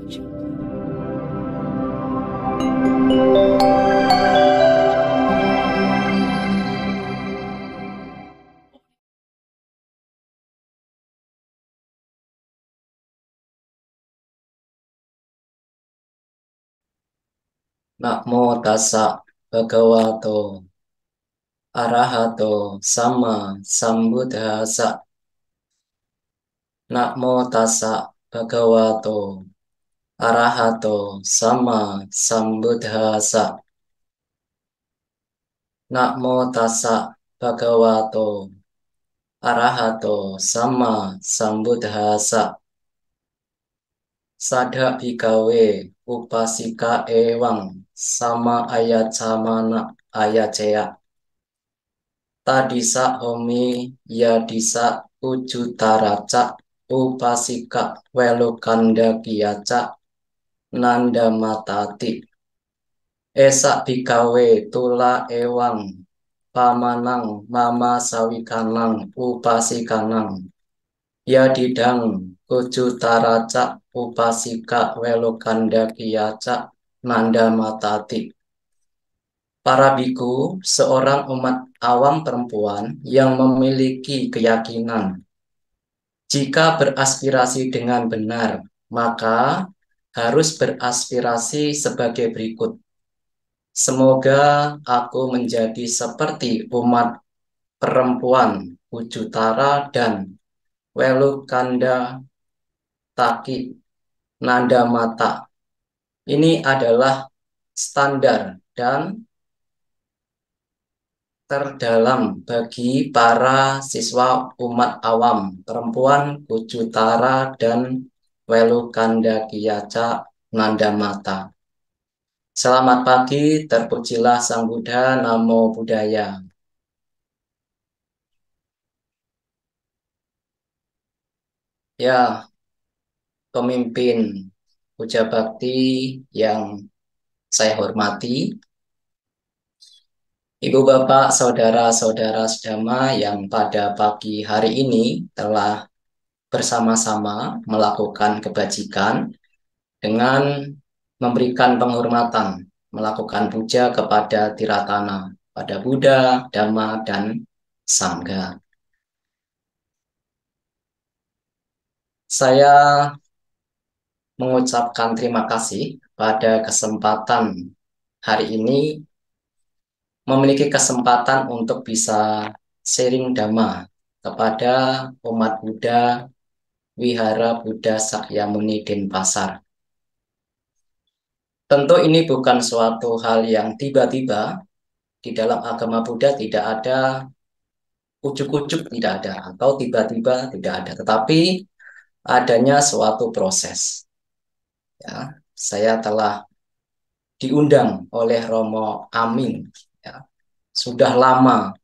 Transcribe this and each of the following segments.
Namo tassa bhagavato arahato sama sambuddhassa. Namo tassa bhagavato arahato sama sambuddhassa. Namo tassa bhagavato arahato sama sambuddhassa. Sada bhikkhave upasika ewang sama ayacamana ayacaya. Tadisa homi yadisa ujutaraca upasika welukanda kiyaca nanda matati. Esa bhikkhave tula ewang pamanang mama sawikanang upasikanang yadidang ujutaraca upasika welukanda kiyaca nanda matati. Para biku, seorang umat awam perempuan yang memiliki keyakinan jika beraspirasi dengan benar, maka harus beraspirasi sebagai berikut. Semoga aku menjadi seperti umat perempuan Ujutara dan Welukanda Taki Nanda Mata. Ini adalah standar dan terdalam bagi para siswa umat awam perempuan Ujutara dan Welukanda Kiyaca Nanda Mata. Selamat pagi, terpujilah Sang Buddha, Namo Buddhaya. Ya, pemimpin Puja Bakti yang saya hormati, Ibu Bapak, Saudara-saudara sedama yang pada pagi hari ini telah bersama-sama melakukan kebajikan dengan memberikan penghormatan, melakukan puja kepada Tiratana, pada Buddha, Dhamma, dan Sangha. Saya mengucapkan terima kasih pada kesempatan hari ini memiliki kesempatan untuk bisa sharing Dhamma kepada umat Buddha Wihara Buddha Sakyamuni Denpasar. Tentu ini bukan suatu hal yang tiba-tiba. Di dalam agama Buddha tidak ada ujuk-ujuk, tidak ada, atau tiba-tiba tidak ada. Tetapi adanya suatu proses. Ya, saya telah diundang oleh Romo Amin. Ya, sudah lama.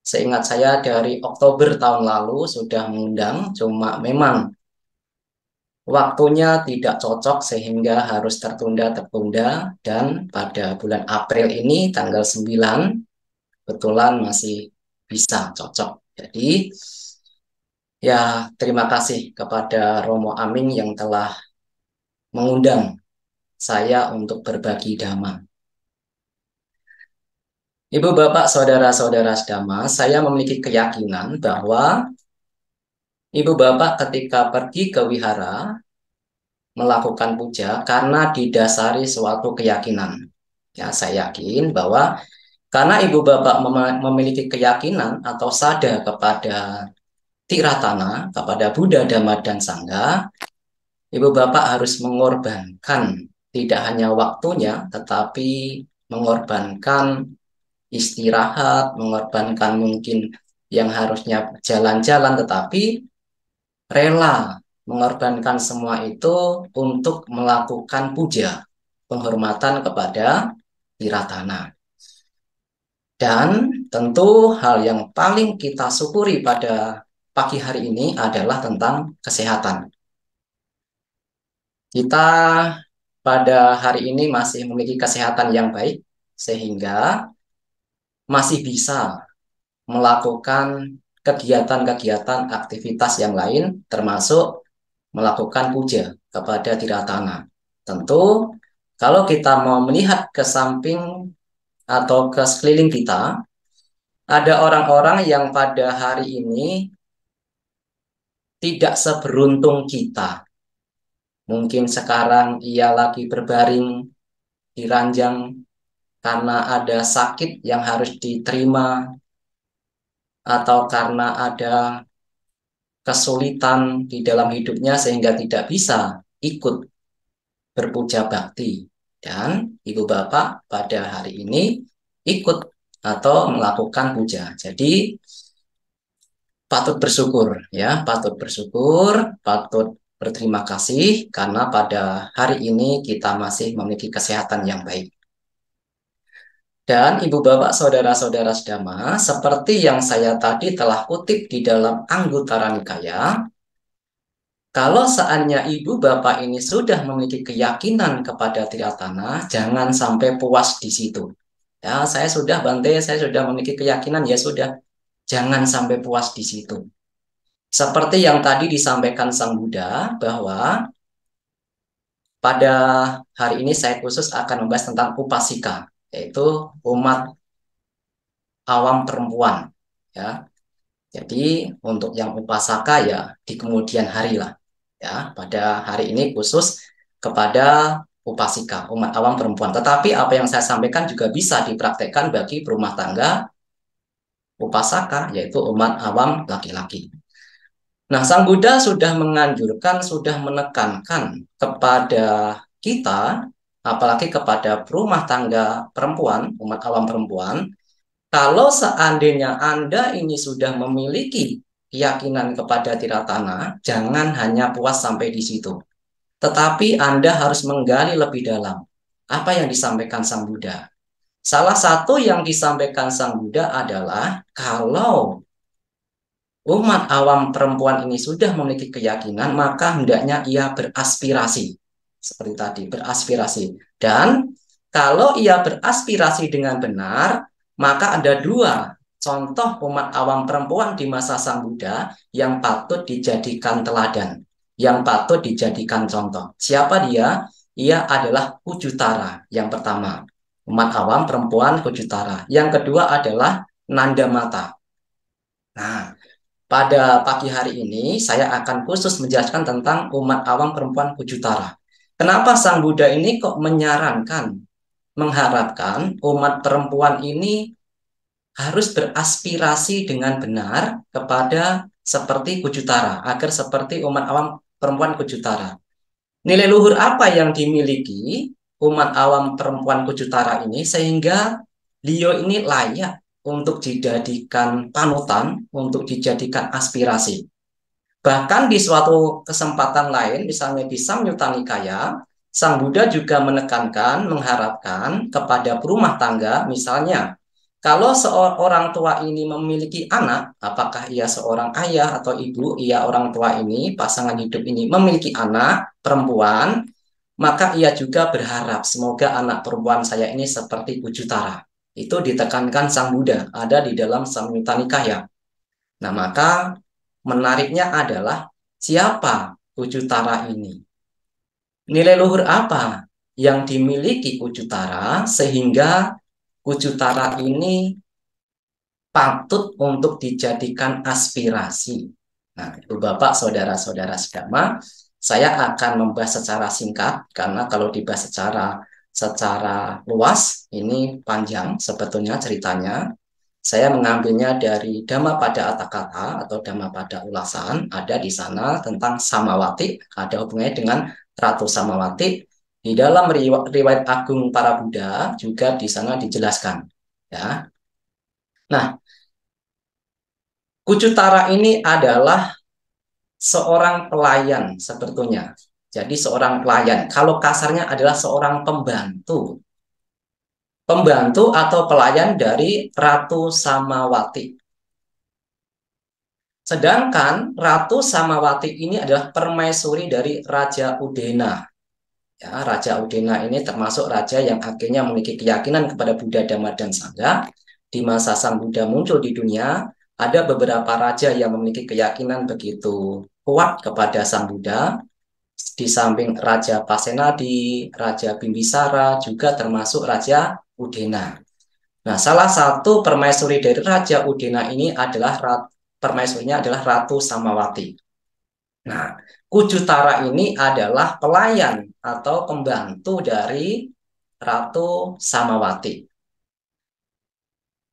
Seingat saya dari Oktober tahun lalu sudah mengundang, cuma memang waktunya tidak cocok sehingga harus tertunda-tertunda, dan pada bulan April ini tanggal 9 kebetulan masih bisa cocok. Jadi ya terima kasih kepada Romo Amin yang telah mengundang saya untuk berbagi dhamma. Ibu bapak saudara-saudara sedama, saya memiliki keyakinan bahwa ibu bapak ketika pergi ke wihara melakukan puja karena didasari suatu keyakinan. Ya, saya yakin bahwa karena ibu bapak memiliki keyakinan atau sadar kepada Tiratana, kepada Buddha, Dhamma, dan Sangha, ibu bapak harus mengorbankan tidak hanya waktunya, tetapi mengorbankan istirahat, mengorbankan mungkin yang harusnya jalan-jalan, tetapi rela mengorbankan semua itu untuk melakukan puja, penghormatan kepada Tiratana. Dan tentu hal yang paling kita syukuri pada pagi hari ini adalah tentang kesehatan. Kita pada hari ini masih memiliki kesehatan yang baik, sehingga masih bisa melakukan kegiatan-kegiatan aktivitas yang lain, termasuk melakukan puja. kepada Tiratana. Tentu, kalau kita mau melihat ke samping atau ke sekeliling kita, ada orang-orang yang pada hari ini tidak seberuntung kita. Mungkin sekarang ia lagi berbaring di ranjang karena ada sakit yang harus diterima, atau karena ada kesulitan di dalam hidupnya sehingga tidak bisa ikut berpuja bakti. Dan ibu bapak pada hari ini ikut atau melakukan puja. Jadi patut bersyukur ya, patut bersyukur, patut berterima kasih karena pada hari ini kita masih memiliki kesehatan yang baik. Dan ibu bapak saudara-saudara sedama, seperti yang saya tadi telah kutip di dalam Anggutara Nikaya, kalau seandainya ibu bapak ini sudah memiliki keyakinan kepada Tiratana, jangan sampai puas di situ. Ya, saya sudah Bante, saya sudah memiliki keyakinan, ya sudah, jangan sampai puas di situ. Seperti yang tadi disampaikan Sang Buddha, bahwa pada hari ini saya khusus akan membahas tentang upasika, yaitu umat awam perempuan. Ya, jadi untuk yang upasaka ya di kemudian hari lah. Ya, pada hari ini khusus kepada upasika, umat awam perempuan. Tetapi apa yang saya sampaikan juga bisa dipraktekkan bagi berumah tangga upasaka, yaitu umat awam laki-laki. Nah, Sang Buddha sudah menganjurkan, sudah menekankan kepada kita, apalagi kepada berumah tangga perempuan, umat awam perempuan, kalau seandainya Anda ini sudah memiliki keyakinan kepada Tiratana, jangan hanya puas sampai di situ. Tetapi Anda harus menggali lebih dalam apa yang disampaikan Sang Buddha. Salah satu yang disampaikan Sang Buddha adalah kalau umat awam perempuan ini sudah memiliki keyakinan, maka hendaknya ia beraspirasi. Seperti tadi, beraspirasi. Dan kalau ia beraspirasi dengan benar, maka ada dua contoh umat awam perempuan di masa Sang Buddha yang patut dijadikan teladan, yang patut dijadikan contoh. Siapa dia? Ia adalah Kujutara yang pertama. Umat awam perempuan Kujutara. Yang kedua adalah Nandamata. Nah, pada pagi hari ini, saya akan khusus menjelaskan tentang umat awam perempuan Kujutara. Kenapa Sang Buddha ini kok menyarankan, mengharapkan umat perempuan ini harus beraspirasi dengan benar kepada seperti Kujutara, agar seperti umat awam perempuan Kujutara. Nilai luhur apa yang dimiliki umat awam perempuan Kujutara ini sehingga beliau ini layak untuk dijadikan panutan, untuk dijadikan aspirasi. Bahkan di suatu kesempatan lain, misalnya di Samyutta Nikaya, Sang Buddha juga menekankan, mengharapkan kepada berumah tangga, misalnya, kalau seorang tua ini memiliki anak, apakah ia seorang ayah atau ibu, ia orang tua ini, pasangan hidup ini memiliki anak perempuan, maka ia juga berharap semoga anak perempuan saya ini seperti Kujutara. Itu ditekankan Sang Buddha, ada di dalam Samyutta Nikaya. Nah, maka menariknya adalah siapa Kujutara ini? Nilai luhur apa yang dimiliki Kujutara sehingga Kujutara ini patut untuk dijadikan aspirasi. Nah, Ibu Bapak, Saudara-saudara sedama, saya akan membahas secara singkat karena kalau dibahas secara luas ini panjang sebetulnya ceritanya. Saya mengambilnya dari Dhammapada Atthakatha atau Dhammapada Ulasan, ada di sana tentang Samawati, ada hubungannya dengan Ratu Samawati. Di dalam riwayat Agung para Buddha juga di sana dijelaskan. Ya. Nah, Kucutara ini adalah seorang pelayan sebetulnya. Jadi seorang pelayan, kalau kasarnya adalah seorang pembantu. Pembantu atau pelayan dari Ratu Samawati. Sedangkan Ratu Samawati ini adalah permaisuri dari Raja Udena. Ya, Raja Udena ini termasuk raja yang akhirnya memiliki keyakinan kepada Buddha, Dhamma, dan Sangha. Di masa Sang Buddha muncul di dunia, ada beberapa raja yang memiliki keyakinan begitu kuat kepada Sang Buddha, Di samping Raja Pasenadi, Raja Bimbisara, juga termasuk Raja Udena. Nah, salah satu permaisuri dari Raja Udena ini adalah permaisurinya adalah Ratu Samawati. Nah, Kujutara ini adalah pelayan atau pembantu dari Ratu Samawati.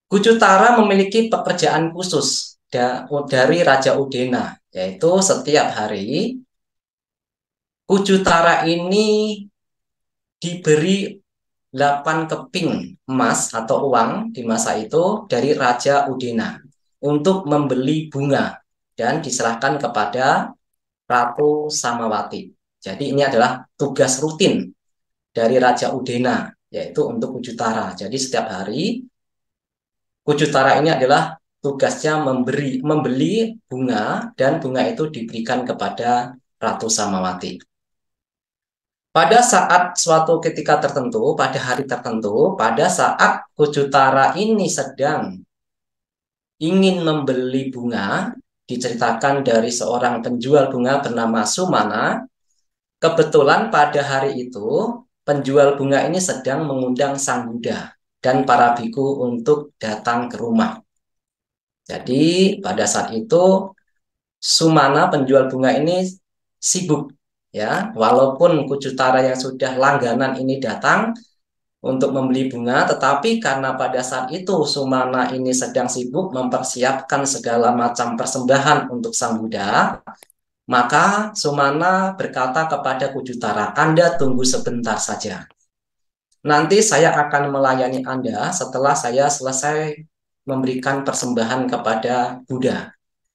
Kujutara memiliki pekerjaan khusus dari Raja Udena, yaitu setiap hari Kujutara ini diberi 8 keping emas atau uang di masa itu dari Raja Udena untuk membeli bunga dan diserahkan kepada Ratu Samawati. Jadi ini adalah tugas rutin dari Raja Udena, yaitu untuk Kujutara. Jadi setiap hari Kujutara ini adalah tugasnya membeli bunga dan bunga itu diberikan kepada Ratu Samawati. Pada saat suatu ketika tertentu, pada hari tertentu, pada saat Kujutara ini sedang ingin membeli bunga, diceritakan dari seorang penjual bunga bernama Sumana. Kebetulan pada hari itu, penjual bunga ini sedang mengundang Sang Buddha dan para biku untuk datang ke rumah. Jadi pada saat itu, Sumana penjual bunga ini sibuk, ya, walaupun Kujutara yang sudah langganan ini datang untuk membeli bunga, tetapi karena pada saat itu Sumana ini sedang sibuk mempersiapkan segala macam persembahan untuk Sang Buddha, maka Sumana berkata kepada Kujutara, "Anda tunggu sebentar saja. Nanti saya akan melayani Anda setelah saya selesai memberikan persembahan kepada Buddha.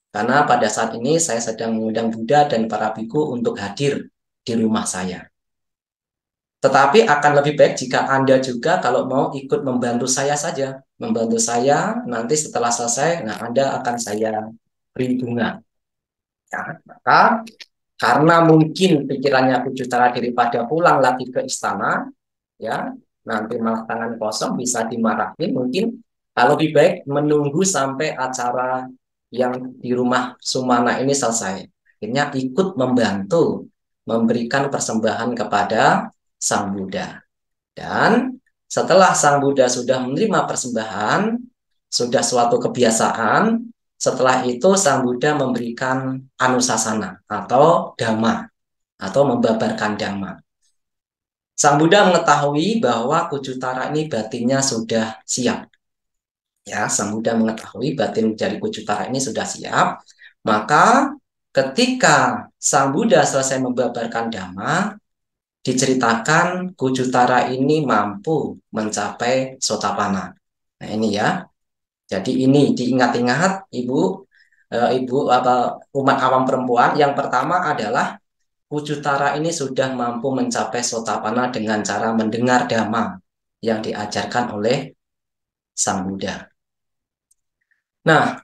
Karena pada saat ini saya sedang mengundang Buddha dan para biku untuk hadir di rumah saya. Tetapi akan lebih baik jika Anda juga kalau mau ikut membantu saya saja. Membantu saya, nanti setelah selesai, nah Anda akan saya beri bunga." Ya, maka karena mungkin pikirannya Kujutara daripada pulang lagi ke istana, ya nanti malah tangan kosong bisa dimarahin, mungkin lebih baik menunggu sampai acara yang di rumah Sumana ini selesai. Akhirnya ikut membantu memberikan persembahan kepada Sang Buddha. Dan setelah Sang Buddha sudah menerima persembahan, sudah suatu kebiasaan, setelah itu Sang Buddha memberikan anusasana atau dhamma, atau membabarkan dhamma. Sang Buddha mengetahui bahwa Kujutara ini batinnya sudah siap. Ya, Sang Buddha mengetahui batin dari Kujutara ini sudah siap. Maka ketika Sang Buddha selesai membabarkan dhamma, diceritakan Kujutara ini mampu mencapai Sotapanna. Nah ini ya. Jadi ini diingat-ingat ibu umat awam perempuan. Yang pertama adalah Kujutara ini sudah mampu mencapai Sotapanna dengan cara mendengar dhamma yang diajarkan oleh Sang Buddha. Nah,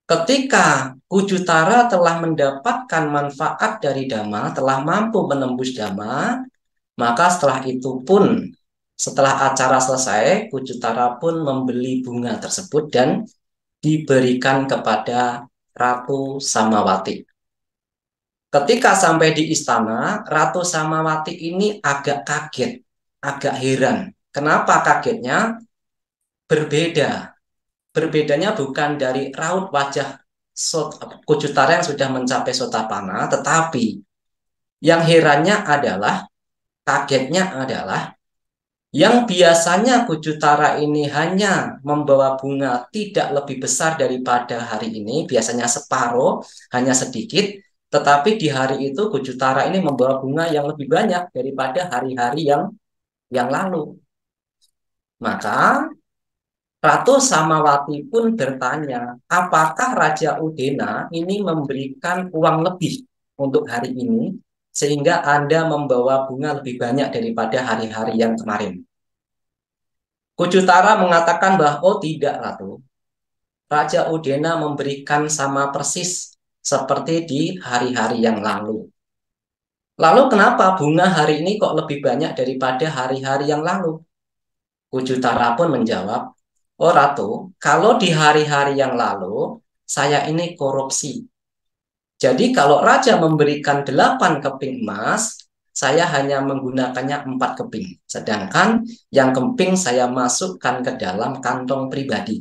ketika Kujutara telah mendapatkan manfaat dari dhamma, telah mampu menembus dhamma, maka setelah itu pun, setelah acara selesai, Kujutara pun membeli bunga tersebut dan diberikan kepada Ratu Samawati. Ketika sampai di istana, Ratu Samawati ini agak kaget, agak heran. Kenapa kagetnya? Berbeda. Berbedanya bukan dari raut wajah Kujutara yang sudah mencapai Sotapanna, tetapi yang herannya adalah, kagetnya adalah, yang biasanya Kujutara ini hanya membawa bunga tidak lebih besar daripada hari ini, biasanya separuh, hanya sedikit, tetapi di hari itu Kujutara ini membawa bunga yang lebih banyak daripada hari-hari yang lalu. Maka Ratu Samawati pun bertanya, apakah Raja Udena ini memberikan uang lebih untuk hari ini, sehingga Anda membawa bunga lebih banyak daripada hari-hari yang kemarin? Kujutara mengatakan bahwa, oh tidak Ratu, Raja Udena memberikan sama persis seperti di hari-hari yang lalu. Lalu kenapa bunga hari ini kok lebih banyak daripada hari-hari yang lalu? Kujutara pun menjawab, oh Ratu, kalau di hari-hari yang lalu saya ini korupsi. Jadi kalau raja memberikan 8 keping emas, saya hanya menggunakannya 4 keping. Sedangkan yang keping saya masukkan ke dalam kantong pribadi.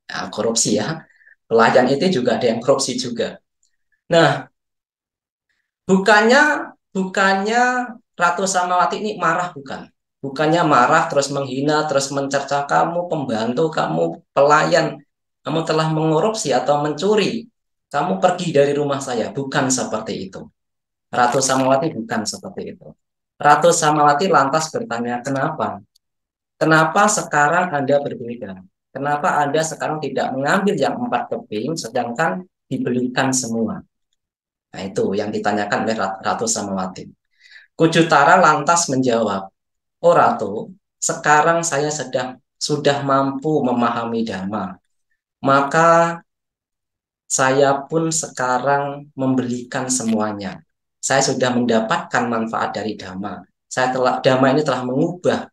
Nah, korupsi ya. Pelayan itu juga ada yang korupsi juga. Nah, bukannya bukannya Ratu Samawati ini marah, bukan. Bukannya marah terus menghina, terus mencerca kamu, pembantu kamu, pelayan, kamu telah mengorupsi atau mencuri. Kamu pergi dari rumah saya. Bukan seperti itu. Ratu Samawati bukan seperti itu. Ratu Samawati lantas bertanya, kenapa? Kenapa sekarang Anda berbeda? Kenapa Anda sekarang tidak mengambil yang 4 keping, sedangkan dibelikan semua? Nah, itu yang ditanyakan oleh Ratu Samawati. Kujutara lantas menjawab, oh Ratu, sekarang saya sudah mampu memahami Dhamma. Maka saya pun sekarang membelikan semuanya. Saya sudah mendapatkan manfaat dari Dhamma. Dhamma ini telah mengubah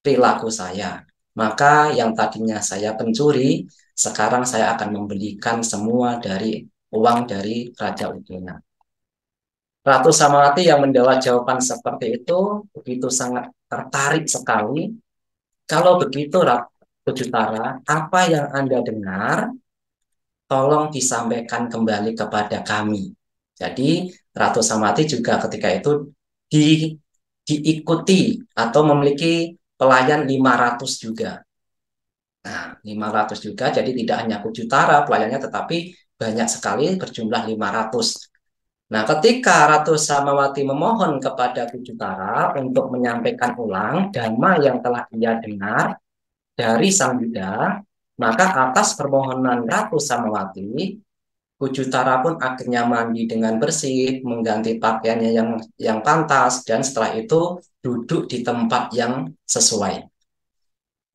perilaku saya. Maka yang tadinya saya pencuri, sekarang saya akan membelikan semua dari uang dari Raja Udena. Ratu Samawati yang menjawab jawaban seperti itu, begitu sangat tertarik sekali. Kalau begitu, Ratu Jutara, apa yang Anda dengar, tolong disampaikan kembali kepada kami. Jadi, Ratu Samawati juga ketika itu di, diikuti atau memiliki pelayan 500 juga. Nah, 500 juga, jadi tidak hanya Kujutara pelayannya, tetapi banyak sekali berjumlah 500. Nah, ketika Ratu Samawati memohon kepada Kujutara untuk menyampaikan ulang dhamma yang telah ia dengar dari Sang Buddha, maka atas permohonan Ratu Samawati, Kujutara pun akhirnya mandi dengan bersih, mengganti pakaiannya yang pantas, dan setelah itu duduk di tempat yang sesuai.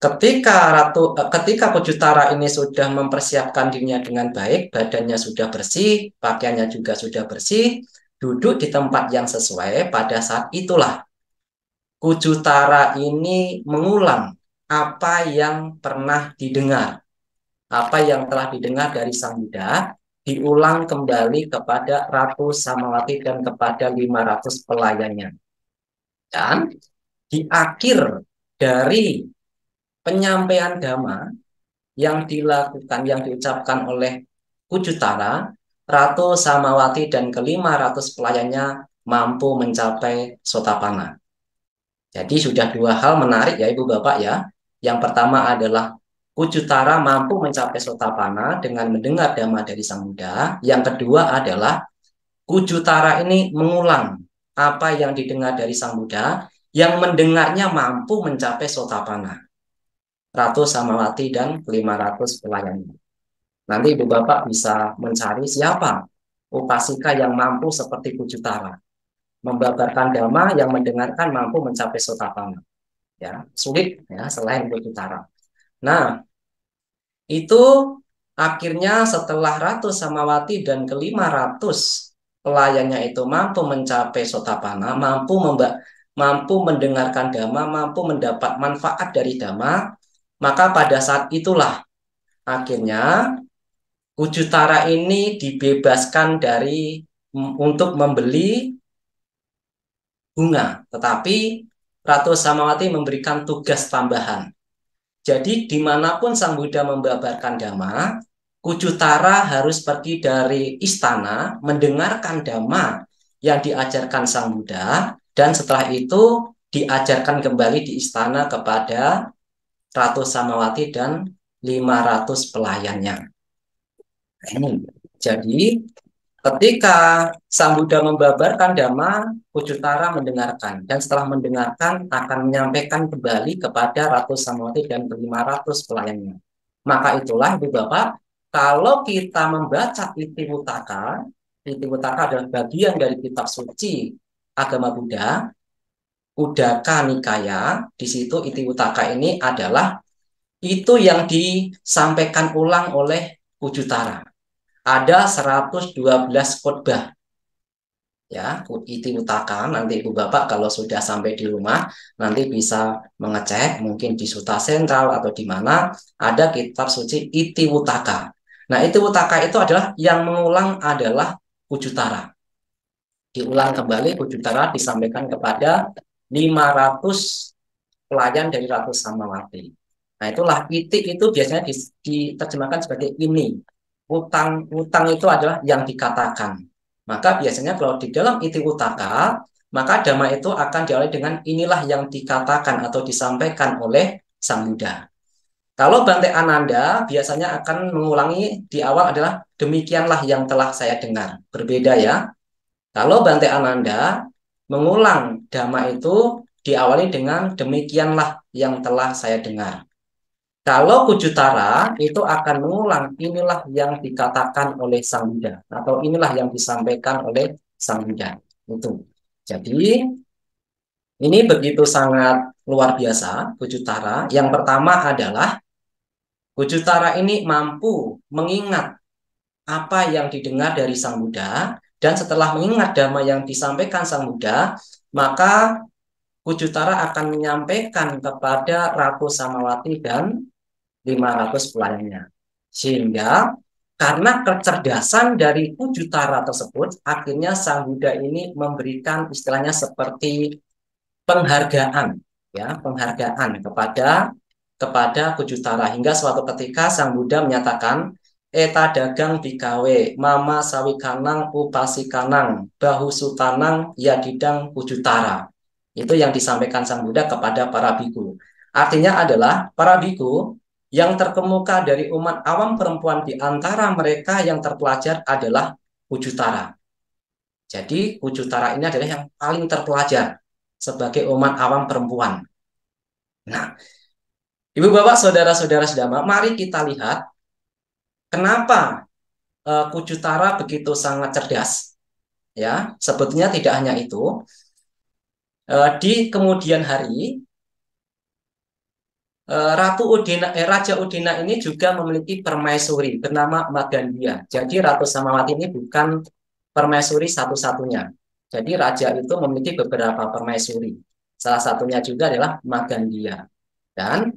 Ketika Kujutara ini sudah mempersiapkan dirinya dengan baik, badannya sudah bersih, pakaiannya juga sudah bersih, duduk di tempat yang sesuai, pada saat itulah Kujutara ini mengulang apa yang pernah didengar, apa yang telah didengar dari Sang Buddha, diulang kembali kepada Ratu Samawati dan kepada 500 pelayannya. Dan di akhir dari penyampaian dhamma yang dilakukan, yang diucapkan oleh Kujutara, Ratu Samawati dan ke-500 pelayannya mampu mencapai Sotapanna. Jadi sudah dua hal menarik ya Ibu Bapak ya. Yang pertama adalah Kujutara mampu mencapai Sotapanna dengan mendengar dhamma dari Sang Buddha. Yang kedua adalah Kujutara ini mengulang apa yang didengar dari Sang Buddha, yang mendengarnya mampu mencapai Sotapanna. Ratu Samawati dan 500 pelayannya. Nanti Ibu Bapak bisa mencari siapa upasika yang mampu seperti Kujutara. Membabarkan dhamma yang mendengarkan mampu mencapai Sotapanna. Ya, sulit ya selain Kujutara. Nah, itu akhirnya setelah Ratu Samawati dan ke-500 pelayannya itu mampu mencapai Sotapanna, mampu mendengarkan dhamma, mampu mendapat manfaat dari dhamma, maka pada saat itulah akhirnya Kujutara ini dibebaskan dari untuk membeli bunga, tetapi Ratu Samawati memberikan tugas tambahan. Jadi dimanapun Sang Buddha membabarkan dhamma, Kujutara harus pergi dari istana mendengarkan dhamma yang diajarkan Sang Buddha, dan setelah itu diajarkan kembali di istana kepada Ratu Samawati dan 500 pelayannya. Jadi ketika Sang Buddha membabarkan dhamma, Kujutara mendengarkan, dan setelah mendengarkan akan menyampaikan kembali kepada Ratu Samawati dan ke-500 pelayannya. Maka itulah Ibu Bapak, kalau kita membaca Itiwutaka adalah bagian dari kitab suci agama Buddha, Uddaka Nikaya. Di situ Itiwutaka ini adalah itu yang disampaikan ulang oleh Kujutara. Ada 112 khotbah ya, Itiwutaka. Nanti Ibu Bapak kalau sudah sampai di rumah nanti bisa mengecek mungkin di Suta Sentral atau di mana ada kitab suci Itiwutaka. Nah, Itiwutaka itu adalah yang mengulang adalah Kujutara. Diulang kembali, Kujutara disampaikan kepada 500 pelayan dari Ratu Samawati. Nah, itulah itik itu biasanya diterjemahkan sebagai ini. Utang itu adalah yang dikatakan. Maka biasanya kalau di dalam iti utaka, maka dhamma itu akan diawali dengan inilah yang dikatakan atau disampaikan oleh Sang Buddha. Kalau Bante Ananda biasanya akan mengulangi di awal adalah demikianlah yang telah saya dengar. Berbeda ya. Kalau Bante Ananda mengulang dhamma itu diawali dengan demikianlah yang telah saya dengar. Kalau Kujutara itu akan mengulang inilah yang dikatakan oleh Sang Buddha atau inilah yang disampaikan oleh Sang Buddha. Itu. Jadi ini begitu sangat luar biasa Kujutara. Yang pertama adalah Kujutara ini mampu mengingat apa yang didengar dari Sang Buddha, dan setelah mengingat dhamma yang disampaikan Sang Buddha, maka Kujutara akan menyampaikan kepada Ratu Samawati dan 500 pelayannya. Sehingga karena kecerdasan dari Kujutara tersebut, akhirnya Sang Buddha ini memberikan istilahnya seperti penghargaan, ya, penghargaan kepada Kujutara, hingga suatu ketika Sang Buddha menyatakan eta dagang bikawe mama sawikanang upasikanang bahu sutanang yadidang Kujutara. Itu yang disampaikan Sang Buddha kepada para biku. Artinya adalah para biku yang terkemuka dari umat awam perempuan di antara mereka yang terpelajar adalah Kujutara. Jadi Kujutara ini adalah yang paling terpelajar sebagai umat awam perempuan. Nah, Ibu Bapak, saudara-saudara sedama, mari kita lihat kenapa Kujutara begitu sangat cerdas. Ya, sebetulnya tidak hanya itu. Di kemudian hari, Raja Udina ini juga memiliki permaisuri bernama Magandia. Jadi Ratu Samawati ini bukan permaisuri satu-satunya. Jadi raja itu memiliki beberapa permaisuri. Salah satunya juga adalah Magandia. Dan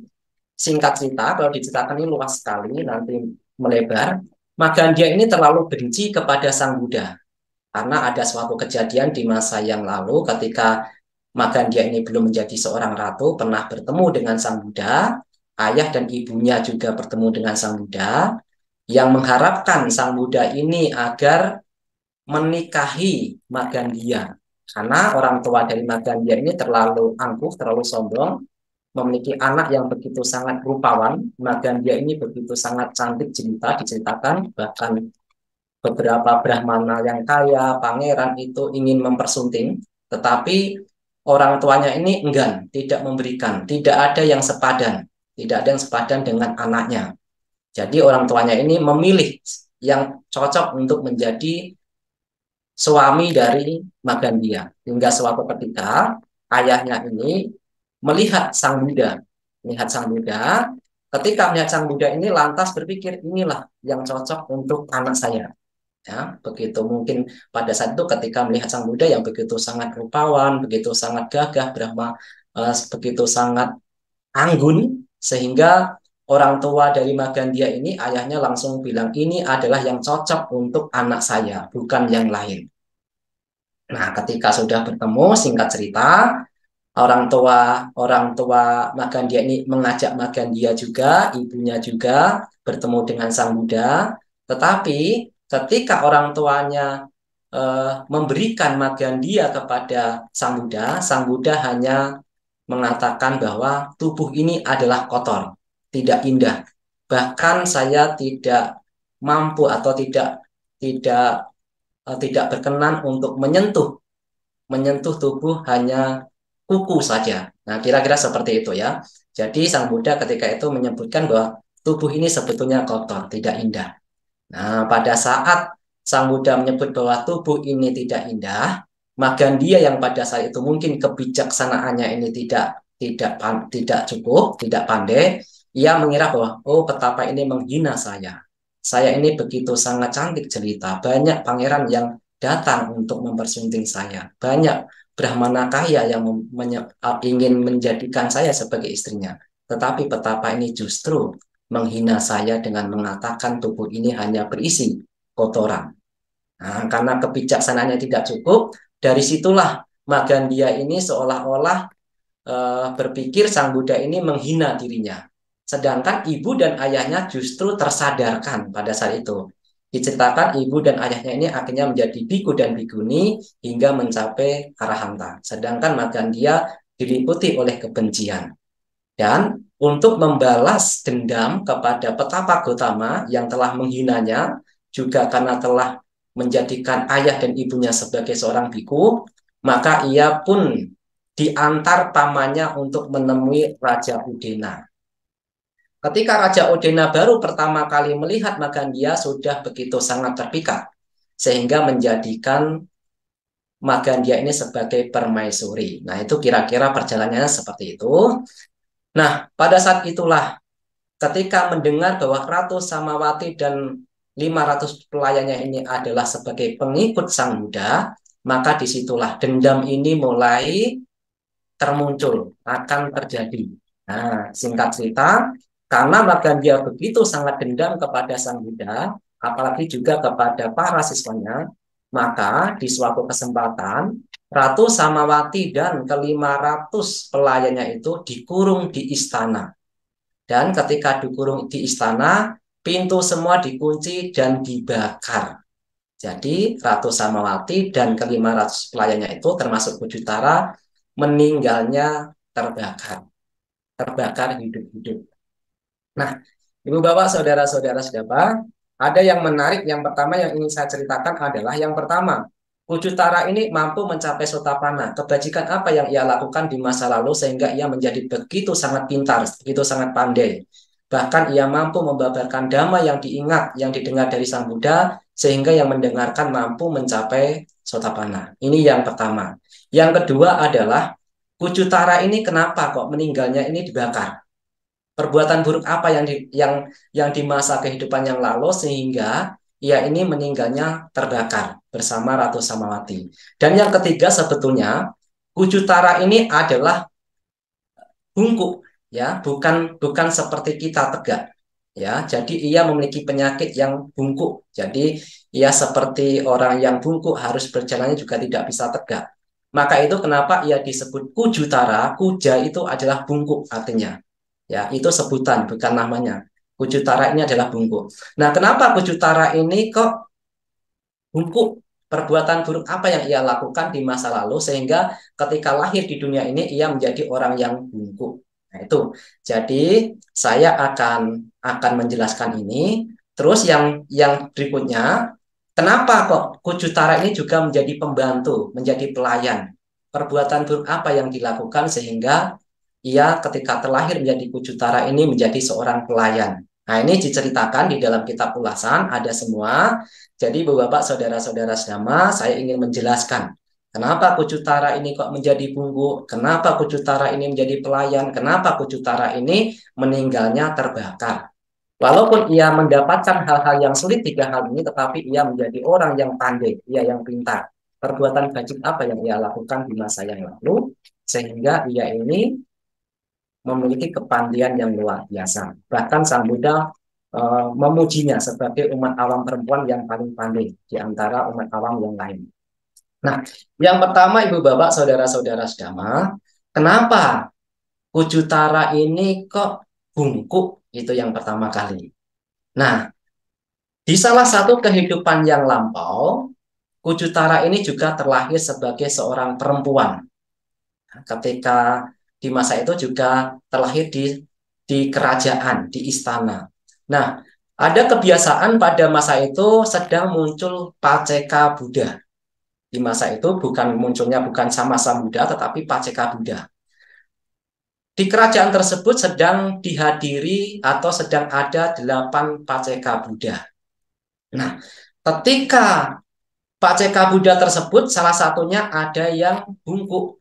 singkat cerita, kalau diceritakan ini luas sekali, nanti melebar. Magandia ini terlalu benci kepada Sang Buddha. Karena ada suatu kejadian di masa yang lalu ketika Magandia ini belum menjadi seorang ratu, pernah bertemu dengan Sang Buddha, ayah dan ibunya juga bertemu dengan Sang Buddha, yang mengharapkan Sang Buddha ini agar menikahi Magandia. Karena orang tua dari Magandia ini terlalu angkuh, terlalu sombong, memiliki anak yang begitu sangat rupawan. Magandia ini begitu sangat cantik jelita, diceritakan bahkan beberapa brahmana yang kaya, pangeran itu ingin mempersunting, tetapi orang tuanya ini enggan, tidak memberikan, tidak ada yang sepadan, tidak ada yang sepadan dengan anaknya. Jadi orang tuanya ini memilih yang cocok untuk menjadi suami dari Magandia. Hingga suatu ketika ayahnya ini melihat Sang Buddha, melihat Sang Buddha. Ketika melihat Sang Buddha ini lantas berpikir inilah yang cocok untuk anak saya. Ya, begitu mungkin pada saat itu ketika melihat Sang Buddha yang begitu sangat rupawan, begitu sangat gagah, begitu sangat anggun, sehingga orang tua dari Magandia ini ayahnya langsung bilang ini adalah yang cocok untuk anak saya, bukan yang lain. Nah, ketika sudah bertemu, singkat cerita, orang tua Magandia ini mengajak Magandia juga, ibunya juga bertemu dengan Sang Buddha. Tetapi ketika orang tuanya memberikan Magandia kepada Sang Buddha hanya mengatakan bahwa tubuh ini adalah kotor, tidak indah. Bahkan saya tidak mampu atau tidak tidak berkenan untuk menyentuh tubuh hanya kuku saja. Nah, kira-kira seperti itu ya. Jadi Sang Buddha ketika itu menyebutkan bahwa tubuh ini sebetulnya kotor, tidak indah. Nah, pada saat Sang Buddha menyebut bahwa tubuh ini tidak indah, Magandia yang pada saat itu mungkin kebijaksanaannya ini tidak cukup, tidak pandai, ia mengira bahwa oh betapa ini menghina saya. Saya ini begitu sangat cantik jelita, banyak pangeran yang datang untuk mempersunting saya. Banyak Brahmana kaya yang ingin menjadikan saya sebagai istrinya. Tetapi betapa ini justru menghina saya dengan mengatakan tubuh ini hanya berisi kotoran. Nah, karena kebijaksanaannya tidak cukup, dari situlah Magandia ini seolah-olah berpikir Sang Buddha ini menghina dirinya. Sedangkan ibu dan ayahnya justru tersadarkan pada saat itu. Diceritakan ibu dan ayahnya ini akhirnya menjadi biku dan bikuni hingga mencapai arahanta. Sedangkan Magandia diliputi oleh kebencian. Dan untuk membalas dendam kepada Petapa Gotama yang telah menghinanya, juga karena telah menjadikan ayah dan ibunya sebagai seorang biku, maka ia pun diantar pamannya untuk menemui Raja Udena. Ketika Raja Udena baru pertama kali melihat Magandia sudah begitu sangat terpikat, sehingga menjadikan Magandia ini sebagai permaisuri. Nah, itu kira-kira perjalanannya seperti itu. Nah, pada saat itulah ketika mendengar bahwa Ratu Samawati dan 500 pelayannya ini adalah sebagai pengikut Sang Buddha, maka disitulah dendam ini mulai termuncul, akan terjadi. Nah, singkat cerita, karena Magandia begitu sangat dendam kepada Sang Buddha, apalagi juga kepada para siswanya, maka di suatu kesempatan, Ratu Samawati dan ke-500 pelayannya itu dikurung di istana. Dan ketika dikurung di istana, pintu semua dikunci dan dibakar. Jadi Ratu Samawati dan ke-500 pelayannya itu termasuk Kujutara meninggalnya terbakar hidup-hidup. Nah, Ibu Bapak, saudara-saudara siapa? Ada yang menarik. Yang pertama yang ingin saya ceritakan adalah yang pertama, Kujutara ini mampu mencapai Sotapana. Kebajikan apa yang ia lakukan di masa lalu sehingga ia menjadi begitu sangat pintar, begitu sangat pandai. Bahkan ia mampu membabarkan dhamma yang diingat, yang didengar dari Sang Buddha, sehingga yang mendengarkan mampu mencapai Sotapana. Ini yang pertama. Yang kedua adalah Kujutara ini kenapa kok meninggalnya ini dibakar? Perbuatan buruk apa yang di masa kehidupan yang lalu sehingga ia ini meninggalnya terbakar bersama Ratu Samawati. Dan yang ketiga sebetulnya Kujutara ini adalah bungkuk, ya, bukan bukan seperti kita tegak, ya. Jadi ia memiliki penyakit yang bungkuk. Jadi ia seperti orang yang bungkuk, harus berjalannya juga tidak bisa tegak. Maka itu kenapa ia disebut Kujutara. Kuja itu adalah bungkuk artinya. Ya, itu sebutan, bukan namanya. Kujutara ini adalah bungkuk. Nah, kenapa Kujutara ini kok bungkuk? Perbuatan buruk apa yang ia lakukan di masa lalu sehingga ketika lahir di dunia ini ia menjadi orang yang bungkuk. Nah, itu. Jadi, saya akan menjelaskan ini. Terus yang berikutnya, kenapa kok Kujutara ini juga menjadi pembantu, menjadi pelayan? Perbuatan buruk apa yang dilakukan sehingga ia ketika terlahir menjadi Kujutara ini menjadi seorang pelayan. Nah, ini diceritakan di dalam kitab ulasan, ada semua. Jadi, Bapak, saudara-saudara sedama, saya ingin menjelaskan kenapa Kujutara ini kok menjadi bungkuk, kenapa Kujutara ini menjadi pelayan, kenapa Kujutara ini meninggalnya terbakar. Walaupun ia mendapatkan hal-hal yang sulit, tiga hal ini, tetapi ia menjadi orang yang pandai, ia yang pintar. Perbuatan bajik apa yang ia lakukan di masa yang lalu, sehingga ia ini memiliki kepandaian yang luar biasa. Bahkan Sang Buddha memujinya sebagai umat awam perempuan yang paling pandai di antara umat awam yang lain. Nah, yang pertama Ibu Bapak, saudara-saudara sedama, kenapa Kujutara ini kok bungkuk? Itu yang pertama kali. Nah, di salah satu kehidupan yang lampau, Kujutara ini juga terlahir sebagai seorang perempuan. Ketika di masa itu juga terlahir di kerajaan, di istana. Nah, ada kebiasaan pada masa itu sedang muncul Paceka Buddha. Di masa itu munculnya bukan sama-sama Buddha, tetapi Paceka Buddha. Di kerajaan tersebut sedang dihadiri atau sedang ada 8 Paceka Buddha. Nah, ketika Paceka Buddha tersebut salah satunya ada yang bungkuk,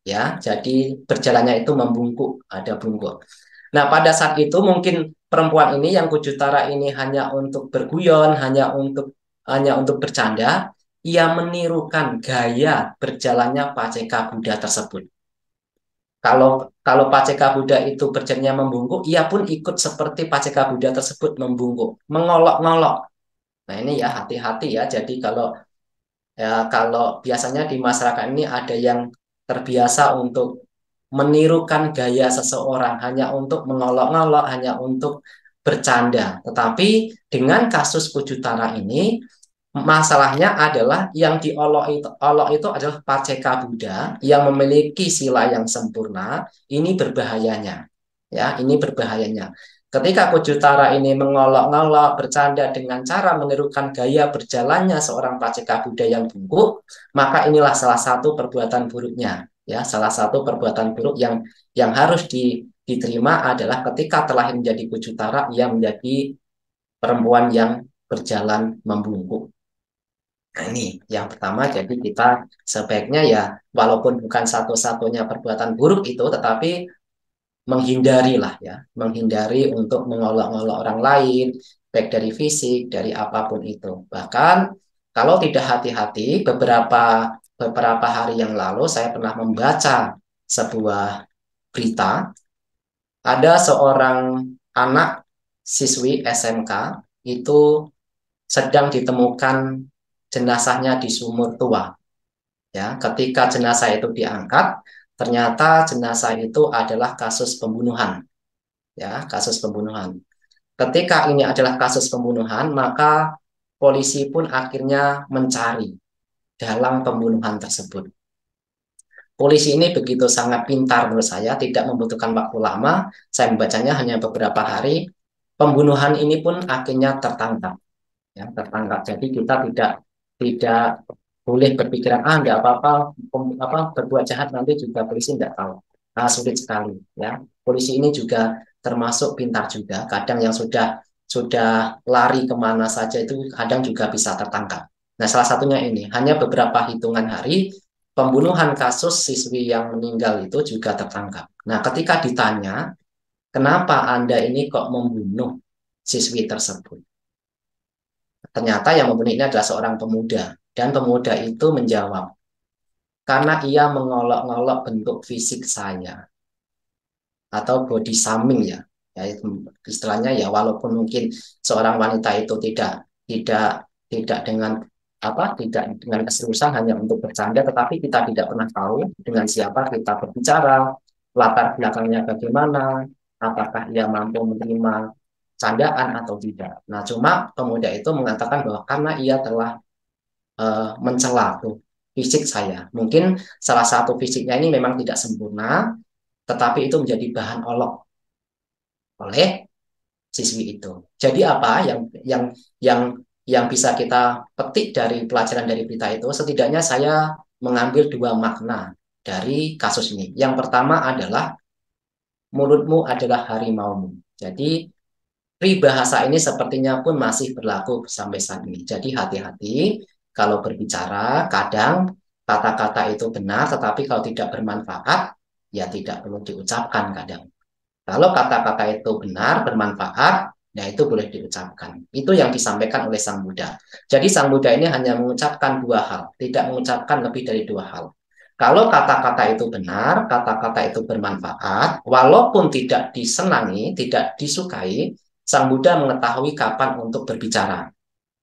ya. Jadi berjalannya itu membungkuk, ada bungkuk. Nah, pada saat itu mungkin perempuan ini yang Kujutara ini hanya untuk berguyon, hanya untuk bercanda, ia menirukan gaya berjalannya Paceka Buddha tersebut. Kalau Paceka Buddha itu berjalannya membungkuk, ia pun ikut seperti Paceka Buddha tersebut membungkuk, mengolok-ngolok. Nah ini ya hati-hati ya. Jadi kalau biasanya di masyarakat ini ada yang terbiasa untuk menirukan gaya seseorang hanya untuk mengolok-olok, hanya untuk bercanda. Tetapi dengan kasus Kujutara ini, masalahnya adalah yang diolok itu adalah Paceka Buddha yang memiliki sila yang sempurna. Ini berbahayanya. Ya, ini berbahayanya. Ketika Kujutara ini mengolok-olok, bercanda dengan cara menirukan gaya berjalannya seorang Paceka Buddha yang bungkuk, maka inilah salah satu perbuatan buruknya. Ya, salah satu perbuatan buruk yang harus diterima adalah ketika terlahir menjadi Kujutara, ia menjadi perempuan yang berjalan membungkuk. Nah, ini yang pertama, jadi kita sebaiknya ya, walaupun bukan satu-satunya perbuatan buruk itu, tetapi menghindari lah ya, menghindari untuk mengolok-olok orang lain, baik dari fisik, dari apapun itu. Bahkan kalau tidak hati-hati, beberapa hari yang lalu saya pernah membaca sebuah berita, ada seorang anak siswi SMK itu sedang ditemukan jenazahnya di sumur tua. Ya, ketika jenazah itu diangkat, ternyata jenazah itu adalah kasus pembunuhan. Ya, kasus pembunuhan. Ketika ini adalah kasus pembunuhan, maka polisi pun akhirnya mencari dalam pembunuhan tersebut. Polisi ini begitu sangat pintar menurut saya, tidak membutuhkan waktu lama. Saya membacanya hanya beberapa hari. Pembunuhan ini pun akhirnya tertangkap, ya, tertangkap. Jadi kita tidak boleh berpikiran tidak apa-apa, berbuat jahat nanti juga polisi tidak tahu. Nah, sulit sekali, ya. Polisi ini juga termasuk pintar juga. Kadang yang sudah lari kemana saja itu kadang juga bisa tertangkap. Nah, salah satunya ini hanya beberapa hitungan hari pembunuhan kasus siswi yang meninggal itu juga tertangkap. Nah, ketika ditanya, kenapa Anda ini kok membunuh siswi tersebut? Ternyata yang membunuh ini adalah seorang pemuda. Dan pemuda itu menjawab, karena ia mengolok-olok bentuk fisik saya. Atau body shaming ya. Ya istilahnya ya, walaupun mungkin seorang wanita itu tidak tidak dengan tidak dengan keseriusan, hanya untuk bercanda, tetapi kita tidak pernah tahu dengan siapa kita berbicara, latar belakangnya bagaimana, apakah ia mampu menerima candaan atau tidak. Nah, cuma pemuda itu mengatakan bahwa karena ia telah mencela tuh fisik saya. Mungkin salah satu fisiknya ini memang tidak sempurna, tetapi itu menjadi bahan olok oleh siswi itu. Jadi apa yang yang yang bisa kita petik dari pelajaran dari berita itu? Setidaknya saya mengambil dua makna dari kasus ini. Yang pertama adalah mulutmu adalah harimaumu. Jadi peribahasa ini sepertinya pun masih berlaku sampai saat ini. Jadi hati-hati kalau berbicara, kadang kata-kata itu benar, tetapi kalau tidak bermanfaat, ya tidak perlu diucapkan kadang. Kalau kata-kata itu benar, bermanfaat, ya itu boleh diucapkan. Itu yang disampaikan oleh Sang Buddha. Jadi Sang Buddha ini hanya mengucapkan dua hal, tidak mengucapkan lebih dari dua hal. Kalau kata-kata itu benar, kata-kata itu bermanfaat, walaupun tidak disenangi, tidak disukai, Sang Buddha mengetahui kapan untuk berbicara.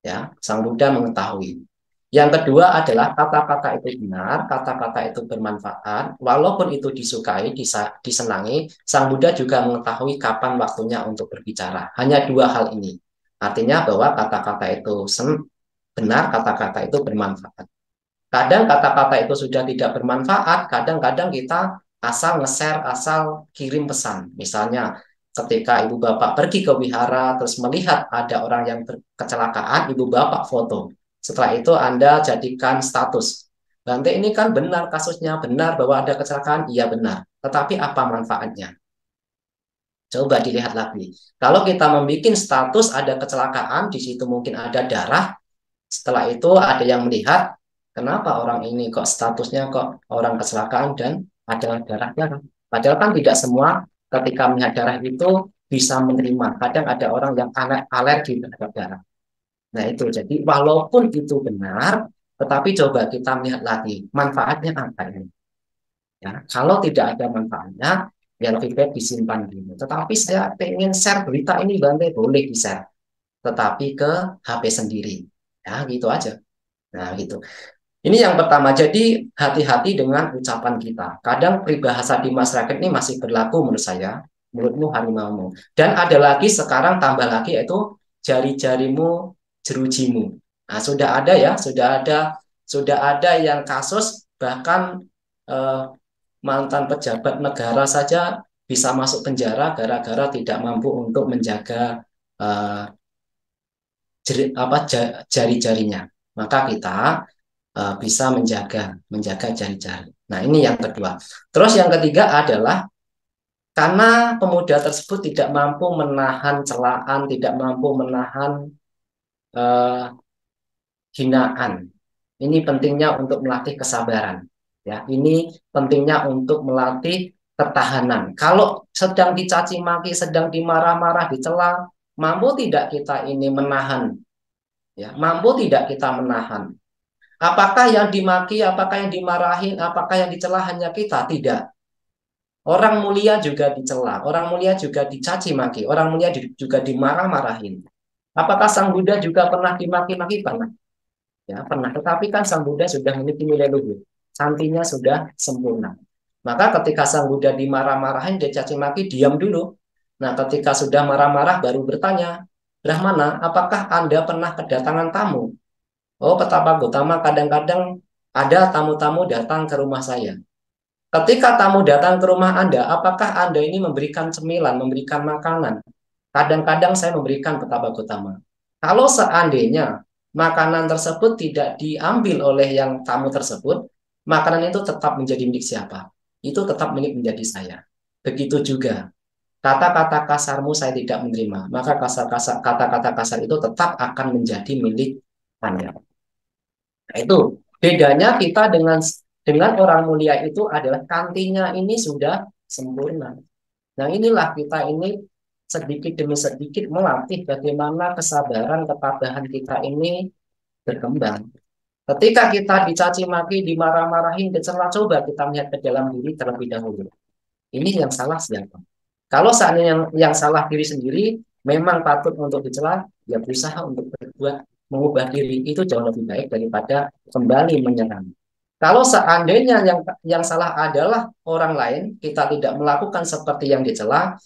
Ya, Sang Buddha mengetahui. Yang kedua adalah kata-kata itu benar, kata-kata itu bermanfaat, walaupun itu disukai, disenangi, Sang Buddha juga mengetahui kapan waktunya untuk berbicara. Hanya dua hal ini. Artinya bahwa kata-kata itu benar, kata-kata itu bermanfaat. Kadang kata-kata itu sudah tidak bermanfaat, kadang-kadang kita asal nge-share, asal kirim pesan. Misalnya, ketika ibu bapak pergi ke wihara, terus melihat ada orang yang kecelakaan, ibu bapak foto. Setelah itu Anda jadikan status. Bante ini kan benar kasusnya, benar bahwa ada kecelakaan, iya benar. Tetapi apa manfaatnya? Coba dilihat lagi. Kalau kita membuat status ada kecelakaan, di situ mungkin ada darah, setelah itu ada yang melihat, kenapa orang ini kok statusnya kok orang kecelakaan dan ada darahnya. Padahal kan tidak semua ketika melihat darah itu bisa menerima. Kadang ada orang yang alergi terhadap darah. Nah itu, jadi walaupun itu benar, tetapi coba kita melihat lagi, manfaatnya apa ini? Ya, kalau tidak ada manfaatnya, ya lebih baik disimpan dulu. Tetapi saya pengen share berita ini, Bante, boleh di-share. tetapi ke HP sendiri. Ya, gitu aja. Nah, gitu. Ini yang pertama. Jadi hati-hati dengan ucapan kita. Kadang peribahasa di masyarakat ini masih berlaku menurut saya. Mulutmu harimaumu. Dan ada lagi sekarang tambah lagi yaitu jari-jarimu jerujimu. Nah, sudah ada yang kasus bahkan eh, mantan pejabat negara saja bisa masuk penjara gara-gara tidak mampu untuk menjaga eh, jari-jarinya. Maka kita bisa menjaga jari-jari. Nah, ini yang kedua. Terus yang ketiga adalah karena pemuda tersebut tidak mampu menahan celaan, tidak mampu menahan eh, hinaan. Ini pentingnya untuk melatih kesabaran. Ya, ini pentingnya untuk melatih ketahanan. Kalau sedang dicaci maki, sedang dimarah-marah, dicela, mampu tidak kita ini menahan? Ya, mampu tidak kita menahan? Apakah yang dimaki, apakah yang dimarahin, apakah yang dicela hanya kita? Tidak. Orang mulia juga dicela, orang mulia juga dicaci maki, orang mulia juga dimarah-marahin. Apakah Sang Buddha juga pernah dimaki-maki? Pernah. Ya, pernah. Tetapi kan Sang Buddha sudah memiliki nilai luhur. Santinya sudah sempurna. Maka ketika Sang Buddha dimarah-marahin, dia caci maki, diam dulu. Nah, ketika sudah marah-marah baru bertanya, Brahmana, apakah Anda pernah kedatangan tamu? Oh, Petapa Gotama, kadang-kadang ada tamu-tamu datang ke rumah saya. Ketika tamu datang ke rumah Anda, apakah Anda ini memberikan cemilan, memberikan makanan? Kadang-kadang saya memberikan, Petapa Gotama. Kalau seandainya makanan tersebut tidak diambil oleh yang tamu tersebut, makanan itu tetap menjadi milik siapa? Itu tetap milik menjadi saya. Begitu juga kata-kata kasarmu saya tidak menerima, maka kata-kata kasar itu tetap akan menjadi milik Anda. Nah, itu bedanya kita dengan orang mulia itu adalah kantinya ini sudah sempurna. Nah, inilah kita ini sedikit demi sedikit melatih bagaimana kesabaran, ketabahan kita ini berkembang. Ketika kita dicaci maki, dimarah-marahin, dicela, coba kita melihat ke dalam diri terlebih dahulu. Ini yang salah siapa? Kalau seandainya yang salah diri sendiri, memang patut untuk dicela, ya berusaha untuk berbuat mengubah diri itu jauh lebih baik daripada kembali menyerang. Kalau seandainya yang salah adalah orang lain, kita tidak melakukan seperti yang dicela,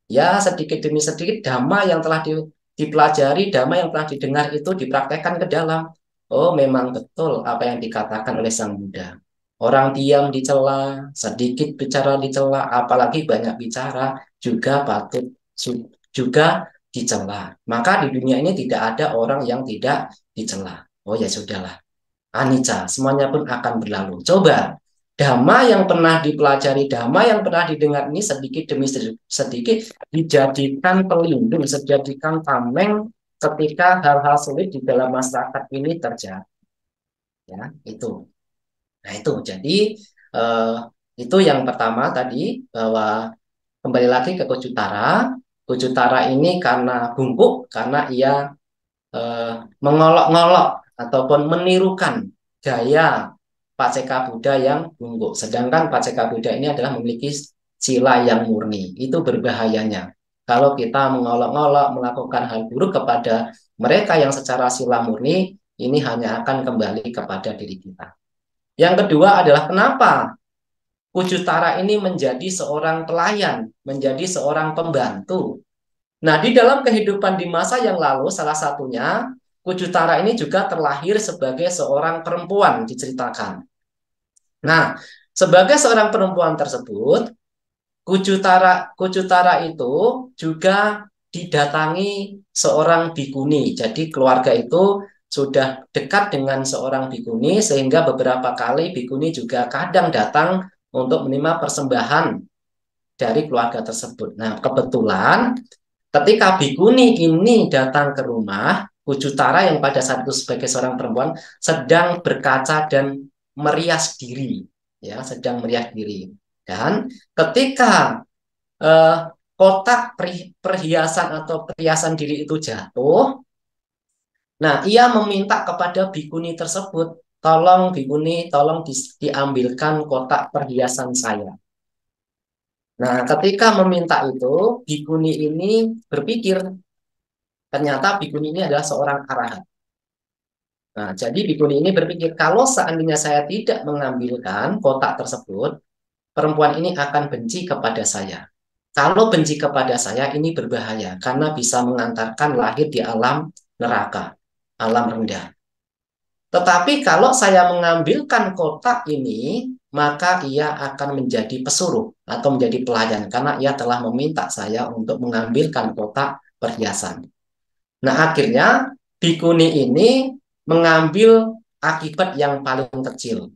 ya sedikit demi sedikit dhamma yang telah dipelajari, dhamma yang telah didengar itu dipraktekkan ke dalam. Oh, memang betul apa yang dikatakan oleh Sang Buddha. Orang diam dicela, sedikit bicara dicela, apalagi banyak bicara juga patut juga dicela. Maka di dunia ini tidak ada orang yang tidak dicela. Oh ya sudahlah. Anicca, semuanya pun akan berlalu. Coba, dhamma yang pernah dipelajari, dhamma yang pernah didengar ini sedikit demi sedikit dijadikan pelindung, dijadikan tameng ketika hal-hal sulit di dalam masyarakat ini terjadi. Ya, itu. Nah, itu. Jadi, eh, itu yang pertama tadi, bahwa kembali lagi ke Kujutara. Kujutara ini karena bungkuk, karena ia eh, mengolok-ngolok ataupun menirukan gaya Paceka Buddha yang bungkuk. Sedangkan Paceka Buddha ini adalah memiliki sila yang murni. Itu berbahayanya. Kalau kita mengolok-ngolok, melakukan hal buruk kepada mereka yang secara sila murni, ini hanya akan kembali kepada diri kita. Yang kedua adalah kenapa Kujutara ini menjadi seorang pelayan, menjadi seorang pembantu. Nah, di dalam kehidupan di masa yang lalu, salah satunya, Kujutara ini juga terlahir sebagai seorang perempuan, diceritakan. Nah, sebagai seorang perempuan tersebut, Kujutara itu juga didatangi seorang bikuni. Jadi keluarga itu sudah dekat dengan seorang bikuni, sehingga beberapa kali bikuni juga kadang datang untuk menerima persembahan dari keluarga tersebut. Nah, kebetulan ketika bikuni ini datang ke rumah, Kujutara yang pada saat itu sebagai seorang perempuan sedang berkaca dan merias diri, ya, sedang merias diri. Dan ketika eh, kotak perhiasan atau perhiasan diri itu jatuh, nah ia meminta kepada bikuni tersebut, tolong bikuni, tolong diambilkan kotak perhiasan saya. Nah, ketika meminta itu, bikuni ini berpikir, Ternyata bikuni ini adalah seorang arahat. Nah, jadi bikuni ini berpikir, kalau seandainya saya tidak mengambilkan kotak tersebut, perempuan ini akan benci kepada saya. Kalau benci kepada saya, ini berbahaya karena bisa mengantarkan lahir di alam neraka, alam rendah. Tetapi kalau saya mengambilkan kotak ini, maka ia akan menjadi pesuruh atau menjadi pelayan karena ia telah meminta saya untuk mengambilkan kotak perhiasan. Nah, akhirnya bikuni ini mengambil akibat yang paling kecil,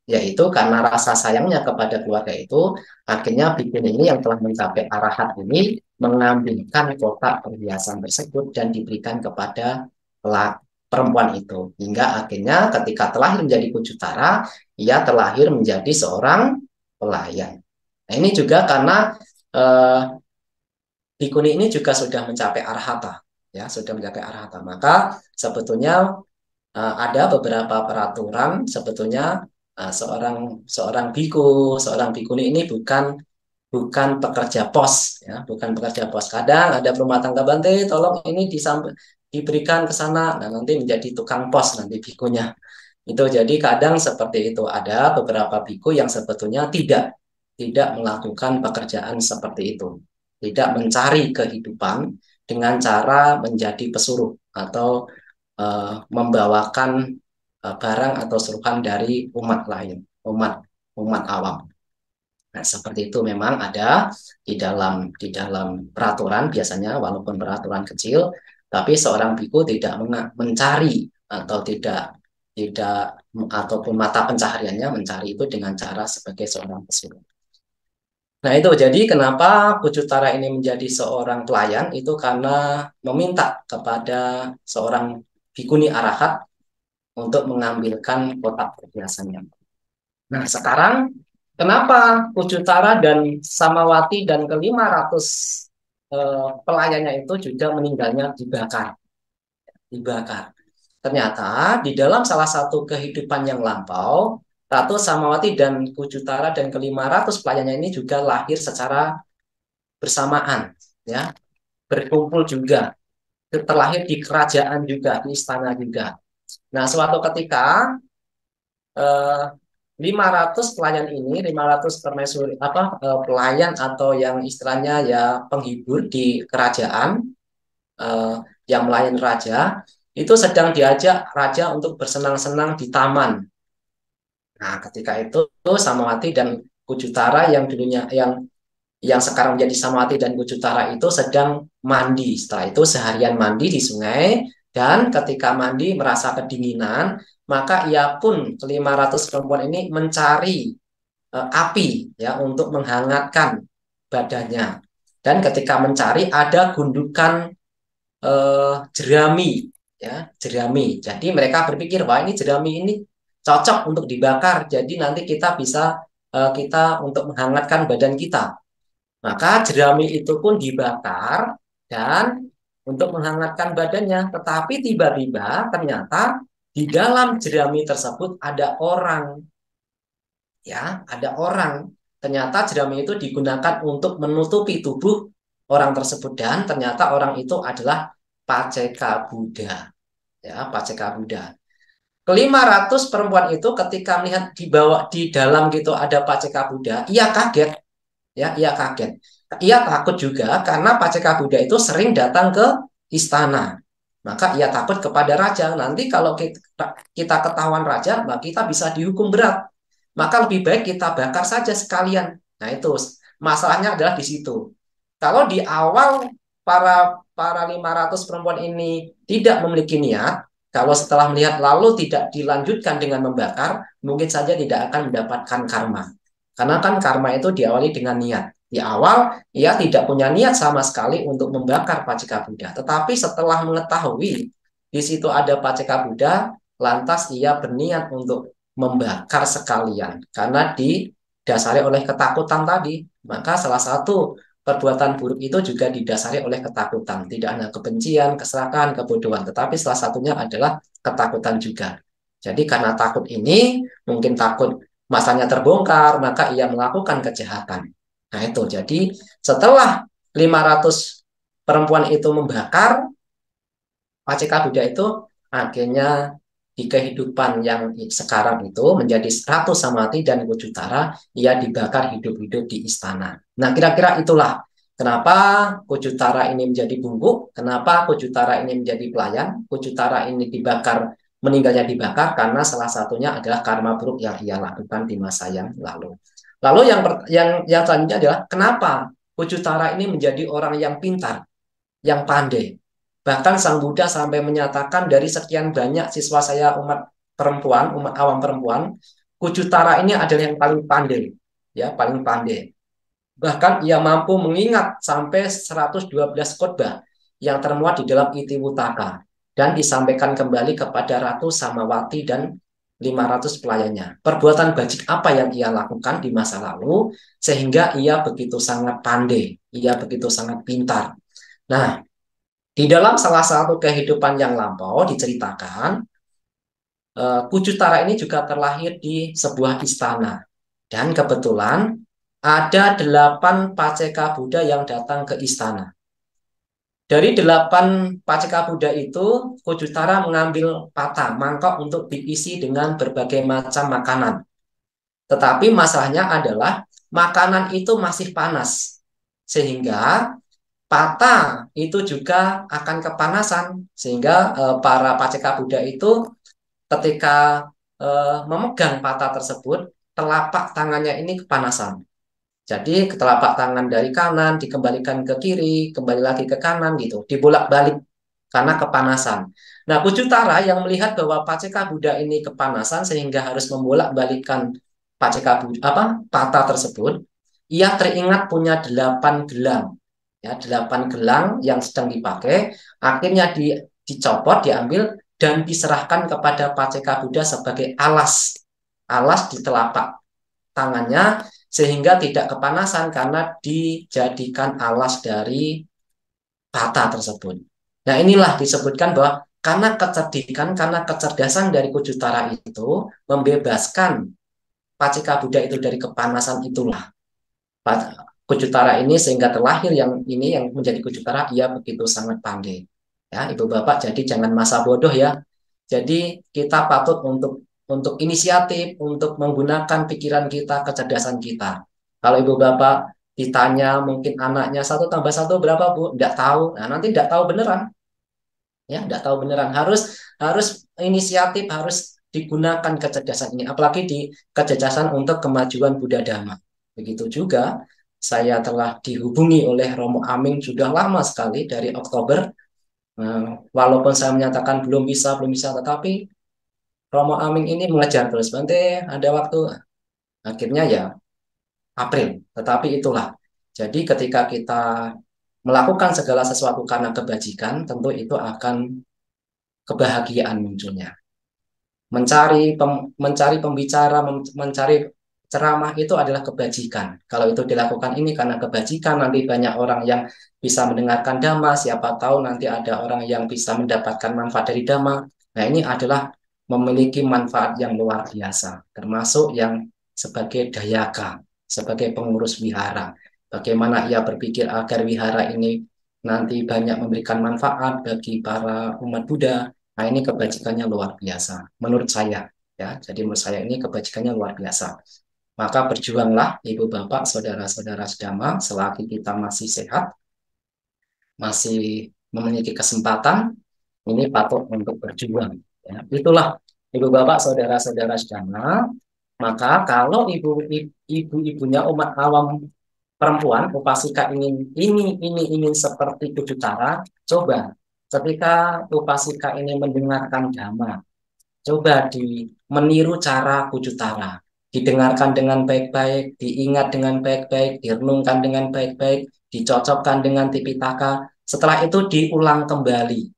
yaitu karena rasa sayangnya kepada keluarga itu, akhirnya bikuni ini yang telah mencapai arahat ini mengambilkan kotak perhiasan tersebut dan diberikan kepada perempuan itu. Hingga akhirnya ketika terlahir menjadi Kujutara, ia terlahir menjadi seorang pelayan. Nah, ini juga karena eh, bikuni ini juga sudah mencapai arhata, ya, sudah mencapai arhata. Maka sebetulnya ada beberapa peraturan sebetulnya seorang seorang biku, seorang bikuni ini bukan bukan pekerja pos, ya, bukan pekerja pos. Kadang ada rumah tangga Bante, tolong ini diberikan ke sana, nah nanti menjadi tukang pos nanti bikunya. Itu jadi kadang seperti itu. Ada beberapa biku yang sebetulnya tidak melakukan pekerjaan seperti itu. Tidak mencari kehidupan dengan cara menjadi pesuruh atau membawakan barang atau seruan dari umat lain, umat umat awam. Nah, seperti itu memang ada di dalam peraturan biasanya walaupun peraturan kecil, tapi seorang biku tidak mencari atau tidak ataupun mata pencahariannya mencari itu dengan cara sebagai seorang pesuruh. Nah, itu jadi kenapa Kucutara ini menjadi seorang pelayan itu karena meminta kepada seorang bikuni arahat untuk mengambilkan kotak perhiasannya. Nah, sekarang kenapa Kucutara dan Samawati dan ke-500 pelayannya itu juga meninggalnya dibakar, dibakar. Ternyata di dalam salah satu kehidupan yang lampau, Ratu Samawati dan Kucutara dan ke-500 pelayannya ini juga lahir secara bersamaan, ya, berkumpul juga, terlahir di kerajaan juga, di istana juga. Nah, suatu ketika eh, 500 pelayan ini, 500 permaisuri pelayan atau yang istilahnya ya penghibur di kerajaan eh, yang melayani raja itu sedang diajak raja untuk bersenang-senang di taman. Nah, ketika itu Samawati dan Kujutara yang dulunya yang sekarang menjadi Samawati dan Kujutara itu sedang mandi. Setelah itu seharian mandi di sungai dan ketika mandi merasa kedinginan, maka ia pun ke-500 perempuan ini mencari api ya untuk menghangatkan badannya. Dan ketika mencari ada gundukan jerami ya, jerami. Jadi mereka berpikir wah ini jerami ini cocok untuk dibakar. Jadi nanti kita bisa kita untuk menghangatkan badan kita. Maka jerami itu pun dibakar dan untuk menghangatkan badannya. Tetapi tiba-tiba ternyata di dalam jerami tersebut ada orang, ya, ada orang. Ternyata jerami itu digunakan untuk menutupi tubuh orang tersebut dan ternyata orang itu adalah Paceka Buddha, ya, Paceka Buddha. Ke-500 perempuan itu ketika melihat di bawah di dalam gitu ada Paceka Buddha, ia kaget, ya, ia kaget. Ia takut juga karena Paceka Buddha itu sering datang ke istana. Maka ia takut kepada raja. Nanti kalau kita ketahuan raja, maka kita bisa dihukum berat. Maka lebih baik kita bakar saja sekalian. Nah, itu masalahnya adalah di situ. Kalau di awal para para 500 perempuan ini tidak memiliki niat, kalau setelah melihat lalu tidak dilanjutkan dengan membakar, mungkin saja tidak akan mendapatkan karma. Karena kan karma itu diawali dengan niat. Di awal, ia tidak punya niat sama sekali untuk membakar Paceka Buddha. Tetapi setelah mengetahui di situ ada Paceka Buddha, lantas ia berniat untuk membakar sekalian. Karena didasari oleh ketakutan tadi. Maka salah satu perbuatan buruk itu juga didasari oleh ketakutan. Tidak hanya kebencian, keserakahan, kebodohan. Tetapi salah satunya adalah ketakutan juga. Jadi karena takut ini, mungkin takut masanya terbongkar, maka ia melakukan kejahatan. Nah itu, jadi setelah 500 perempuan itu membakar, Paceka Buddha itu akhirnya di kehidupan yang sekarang itu menjadi ratu Samati dan Kujutara, ia dibakar hidup-hidup di istana. Nah, kira-kira itulah kenapa Kujutara ini menjadi bungkuk, kenapa Kujutara ini menjadi pelayan, Kujutara ini dibakar, meninggalnya dibakar karena salah satunya adalah karma buruk yang ia lakukan di masa yang lalu. Lalu yang selanjutnya adalah kenapa Kujutara ini menjadi orang yang pintar, yang pandai. Bahkan Sang Buddha sampai menyatakan dari sekian banyak siswa saya umat perempuan, umat awam perempuan, Kujutara ini adalah yang paling pandai, ya, paling pandai. Bahkan ia mampu mengingat sampai 112 khotbah yang termuat di dalam Itiwutaka dan disampaikan kembali kepada Ratu Samawati dan 500 pelayannya. Perbuatan bajik apa yang ia lakukan di masa lalu sehingga ia begitu sangat pandai, ia begitu sangat pintar. Nah, di dalam salah satu kehidupan yang lampau diceritakan, Kujutara ini juga terlahir di sebuah istana. Dan kebetulan ada 8 Paceka Buddha yang datang ke istana. Dari 8 Paceka Buddha itu, Kujutara mengambil patah mangkok untuk diisi dengan berbagai macam makanan. Tetapi masalahnya adalah makanan itu masih panas. Sehingga patah itu juga akan kepanasan. Sehingga para Paceka Buddha itu ketika memegang patah tersebut, telapak tangannya ini kepanasan. Jadi telapak tangan dari kanan dikembalikan ke kiri, kembali lagi ke kanan gitu, dibolak-balik karena kepanasan. Nah, Kujutara yang melihat bahwa Paceka Buddha ini kepanasan sehingga harus membolak-balikan Paceka Buddha, patah tersebut, ia teringat punya 8 gelang, ya 8 gelang yang sedang dipakai, akhirnya dicopot, diambil dan diserahkan kepada Paceka Buddha sebagai alas, alas di telapak tangannya sehingga tidak kepanasan karena dijadikan alas dari bata tersebut. Nah, inilah disebutkan bahwa karena kecerdikan, karena kecerdasan dari Kujutara itu membebaskan Paceka Buddha itu dari kepanasan itulah. Kujutara ini sehingga terlahir yang ini yang menjadi Kujutara, ia begitu sangat pandai. Ya, Ibu Bapak, jadi jangan masa bodoh ya. Jadi kita patut untuk inisiatif, untuk menggunakan pikiran kita, kecerdasan kita. Kalau Ibu Bapak ditanya mungkin anaknya 1 tambah 1 berapa Bu? Tidak tahu. Nah, nanti tidak tahu beneran. Ya, tidak tahu beneran. Harus harus inisiatif, harus digunakan kecerdasan ini. Apalagi di kecerdasan untuk kemajuan Buddha Dhamma. Begitu juga saya telah dihubungi oleh Romo Aming sudah lama sekali dari Oktober. Walaupun saya menyatakan belum bisa, tetapi Romo Aming ini mengejar terus. Nanti ada waktu, akhirnya ya April. Tetapi itulah. Jadi ketika kita melakukan segala sesuatu karena kebajikan, tentu itu akan kebahagiaan munculnya. Mencari pembicara, mencari ceramah itu adalah kebajikan. Kalau itu dilakukan ini karena kebajikan, nanti banyak orang yang bisa mendengarkan dhamma, siapa tahu nanti ada orang yang bisa mendapatkan manfaat dari dhamma. Nah, ini adalah memiliki manfaat yang luar biasa, termasuk yang sebagai dayaka, sebagai pengurus wihara. Bagaimana ia berpikir agar wihara ini nanti banyak memberikan manfaat bagi para umat Buddha. Nah, ini kebajikannya luar biasa menurut saya, ya. Jadi menurut saya ini kebajikannya luar biasa. Maka berjuanglah Ibu Bapak, saudara-saudara sedama selagi kita masih sehat, masih memiliki kesempatan, ini patut untuk berjuang. Ya, itulah Ibu Bapak, saudara-saudara sedama. Maka kalau ibu-ibunya umat awam perempuan upasika ingin seperti Kujutara, coba ketika upasika ini mendengarkan dhamma, coba meniru cara Kujutara, didengarkan dengan baik-baik, diingat dengan baik-baik, direnungkan dengan baik-baik, dicocokkan dengan Tipitaka, setelah itu diulang kembali.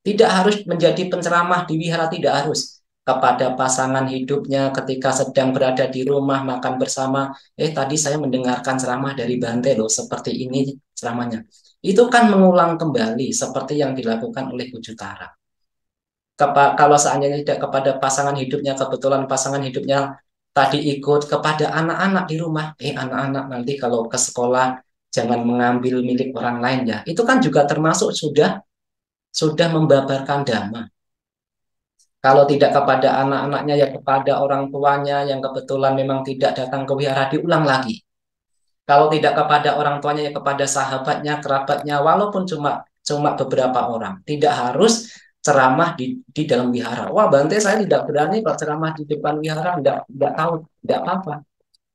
Tidak harus menjadi penceramah di wihara, tidak harus. Kepada pasangan hidupnya ketika sedang berada di rumah makan bersama, tadi saya mendengarkan ceramah dari Bante loh, seperti ini ceramahnya. Itu kan mengulang kembali seperti yang dilakukan oleh Kujutara. Kalau seandainya tidak kepada pasangan hidupnya, kebetulan pasangan hidupnya tadi ikut kepada anak-anak di rumah, anak-anak nanti kalau ke sekolah jangan mengambil milik orang lain ya. Itu kan juga termasuk sudah sudah membabarkan dhamma. Kalau tidak kepada anak-anaknya, ya kepada orang tuanya yang kebetulan memang tidak datang ke wihara, diulang lagi. Kalau tidak kepada orang tuanya, ya kepada sahabatnya, kerabatnya, walaupun cuma cuma beberapa orang. Tidak harus ceramah di dalam wihara. Wah, Bante, saya tidak berani kalau ceramah di depan wihara, tidak tahu, tidak apa-apa.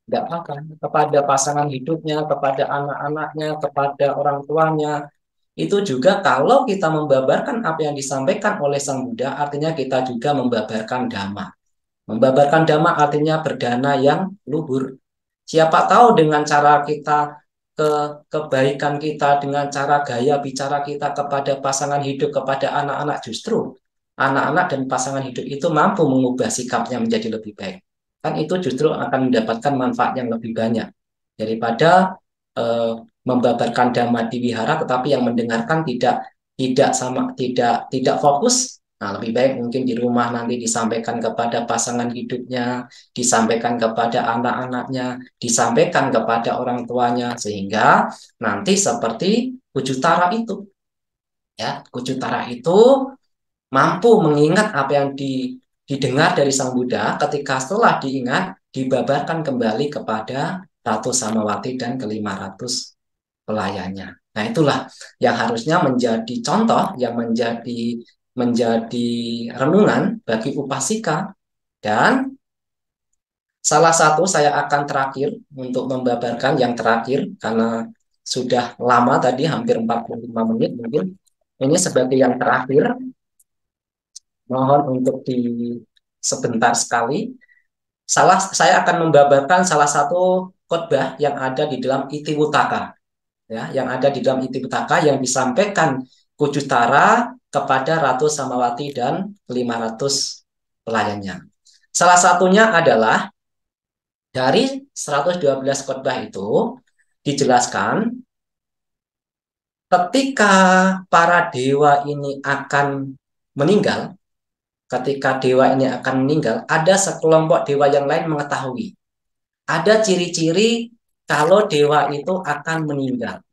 Tidak apa-apa. Kepada pasangan hidupnya, kepada anak-anaknya, kepada orang tuanya, itu juga kalau kita membabarkan apa yang disampaikan oleh Sang Buddha, artinya kita juga membabarkan dhamma. Membabarkan dhamma artinya berdana yang luhur. Siapa tahu dengan cara kita ke kebaikan kita, dengan cara gaya bicara kita kepada pasangan hidup, kepada anak-anak, justru anak-anak dan pasangan hidup itu mampu mengubah sikapnya menjadi lebih baik. Kan itu justru akan mendapatkan manfaat yang lebih banyak daripada eh, membabarkan dhamma di wihara, tetapi yang mendengarkan tidak fokus. Nah, lebih baik mungkin di rumah nanti disampaikan kepada pasangan hidupnya, disampaikan kepada anak-anaknya, disampaikan kepada orang tuanya, sehingga nanti seperti Kujutara itu, ya, Kujutara itu mampu mengingat apa yang didengar dari Sang Buddha, ketika setelah diingat dibabarkan kembali kepada Ratu Samawati dan ke-500 pelayannya. Nah, itulah yang harusnya menjadi contoh, yang menjadi renungan bagi upasika. Dan salah satu saya akan terakhir untuk membabarkan yang terakhir, karena sudah lama tadi, hampir 45 menit mungkin. Ini sebagai yang terakhir, mohon untuk di sebentar sekali. Saya akan membabarkan salah satu khotbah yang ada di dalam Itiwutaka, ya, yang ada di dalam Itiwutaka yang disampaikan Kujutara kepada Ratu Samawati dan 500 pelayannya. Salah satunya adalah dari 112 khotbah itu dijelaskan ketika para dewa ini akan meninggal, ketika dewa ini akan meninggal, ada sekelompok dewa yang lain mengetahui. Ada ciri-ciri kalau dewa itu akan meninggal.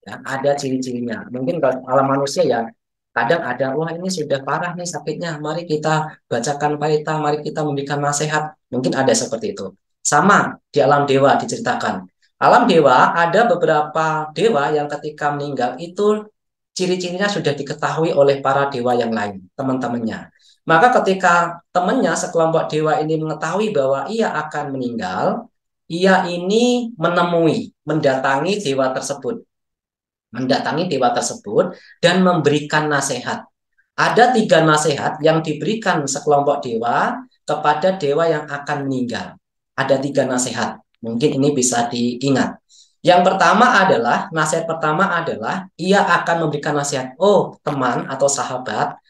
Ya, ada ciri-cirinya. Mungkin kalau alam manusia ya kadang ada, wah ini sudah parah nih sakitnya, mari kita bacakan parita, mari kita memberikan nasihat. Mungkin ada seperti itu. Sama di alam dewa diceritakan. Alam dewa ada beberapa dewa yang ketika meninggal itu ciri-cirinya sudah diketahui oleh para dewa yang lain, teman-temannya. Maka ketika temannya sekelompok dewa ini mengetahui bahwa ia akan meninggal, ia ini mendatangi dewa tersebut, dan memberikan nasihat. Ada 3 nasihat yang diberikan sekelompok dewa kepada dewa yang akan meninggal. Ada 3 nasihat. Mungkin ini bisa diingat. Yang pertama adalah, nasihat pertama adalah, ia akan memberikan nasihat, oh teman atau sahabat,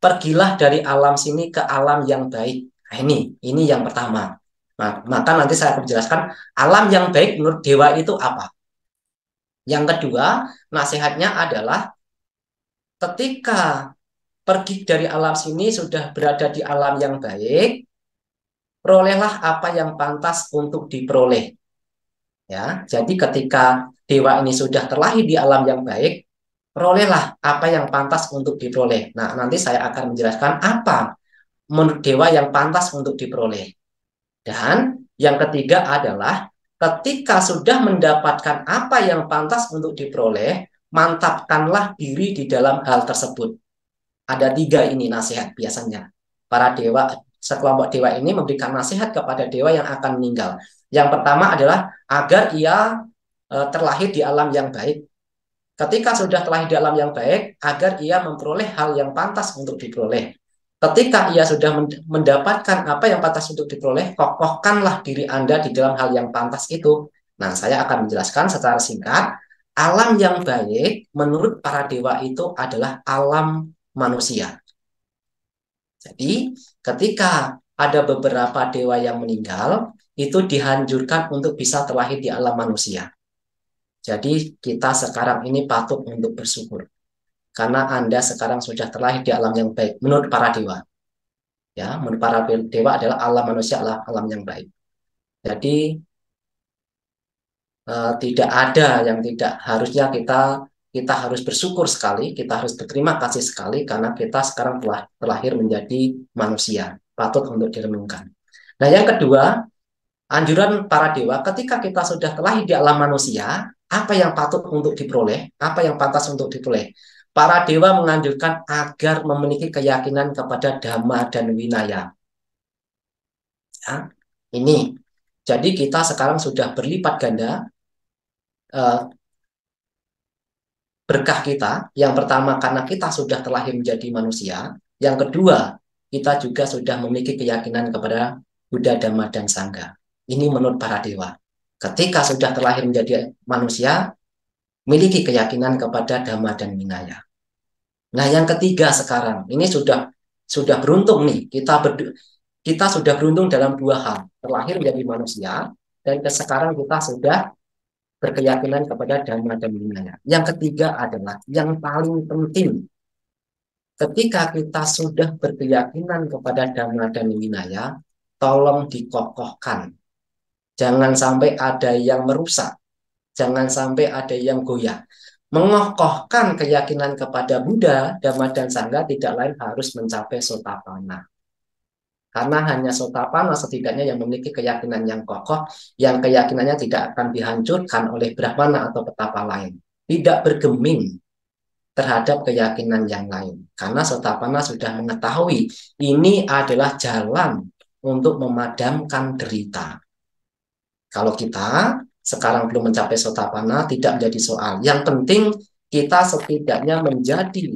pergilah dari alam sini ke alam yang baik. Nah, ini yang pertama. Nah, maka nanti saya akan menjelaskan alam yang baik menurut dewa itu apa. Yang kedua, nasihatnya adalah ketika pergi dari alam sini sudah berada di alam yang baik, perolehlah apa yang pantas untuk diperoleh. Ya, jadi ketika dewa ini sudah terlahir di alam yang baik, perolehlah apa yang pantas untuk diperoleh. Nah, nanti saya akan menjelaskan apa menurut dewa yang pantas untuk diperoleh. Dan yang ketiga adalah ketika sudah mendapatkan apa yang pantas untuk diperoleh, mantapkanlah diri di dalam hal tersebut. Ada 3 ini nasihat biasanya. Para dewa, sekelompok dewa ini memberikan nasihat kepada dewa yang akan meninggal. Yang pertama adalah agar ia terlahir di alam yang baik. Ketika sudah terlahir di alam yang baik, agar ia memperoleh hal yang pantas untuk diperoleh. Ketika ia sudah mendapatkan apa yang pantas untuk diperoleh, kokohkanlah diri Anda di dalam hal yang pantas itu. Nah, saya akan menjelaskan secara singkat. Alam yang baik menurut para dewa itu adalah alam manusia. Jadi, ketika ada beberapa dewa yang meninggal, itu dianjurkan untuk bisa terlahir di alam manusia. Jadi, kita sekarang ini patut untuk bersyukur. Karena Anda sekarang sudah terlahir di alam yang baik, menurut para dewa. Ya, menurut para dewa adalah alam manusia adalah alam yang baik. Jadi, tidak ada yang tidak harusnya kita kita harus bersyukur sekali, kita harus berterima kasih sekali karena kita sekarang telah terlahir menjadi manusia, patut untuk direnungkan. Nah, yang kedua, anjuran para dewa ketika kita sudah terlahir di alam manusia, apa yang patut untuk diperoleh, apa yang pantas untuk diperoleh. Para dewa menganjurkan agar memiliki keyakinan kepada Dhamma dan Winaya. Ya, ini. Jadi kita sekarang sudah berlipat ganda berkah kita. Yang pertama karena kita sudah terlahir menjadi manusia. Yang kedua, kita juga sudah memiliki keyakinan kepada Buddha, Dhamma, dan Sangha. Ini menurut para dewa. Ketika sudah terlahir menjadi manusia, miliki keyakinan kepada Dhamma dan Vinaya. Nah, yang ketiga sekarang, ini sudah beruntung nih. Kita sudah beruntung dalam dua hal. Terlahir menjadi manusia, dan sekarang kita sudah berkeyakinan kepada Dhamma dan Vinaya. Yang ketiga adalah yang paling penting. Ketika kita sudah berkeyakinan kepada Dhamma dan Vinaya, tolong dikokohkan. Jangan sampai ada yang merusak. Jangan sampai ada yang goyah. Mengokohkan keyakinan kepada Buddha, Dhamma, dan Sangha tidak lain harus mencapai sotapanna. Karena hanya sotapanna setidaknya yang memiliki keyakinan yang kokoh, yang keyakinannya tidak akan dihancurkan oleh Brahmana atau petapa lain. Tidak bergeming terhadap keyakinan yang lain. Karena sotapanna sudah mengetahui ini adalah jalan untuk memadamkan derita. Kalau kita sekarang belum mencapai sotapanna, tidak menjadi soal. Yang penting kita setidaknya menjadi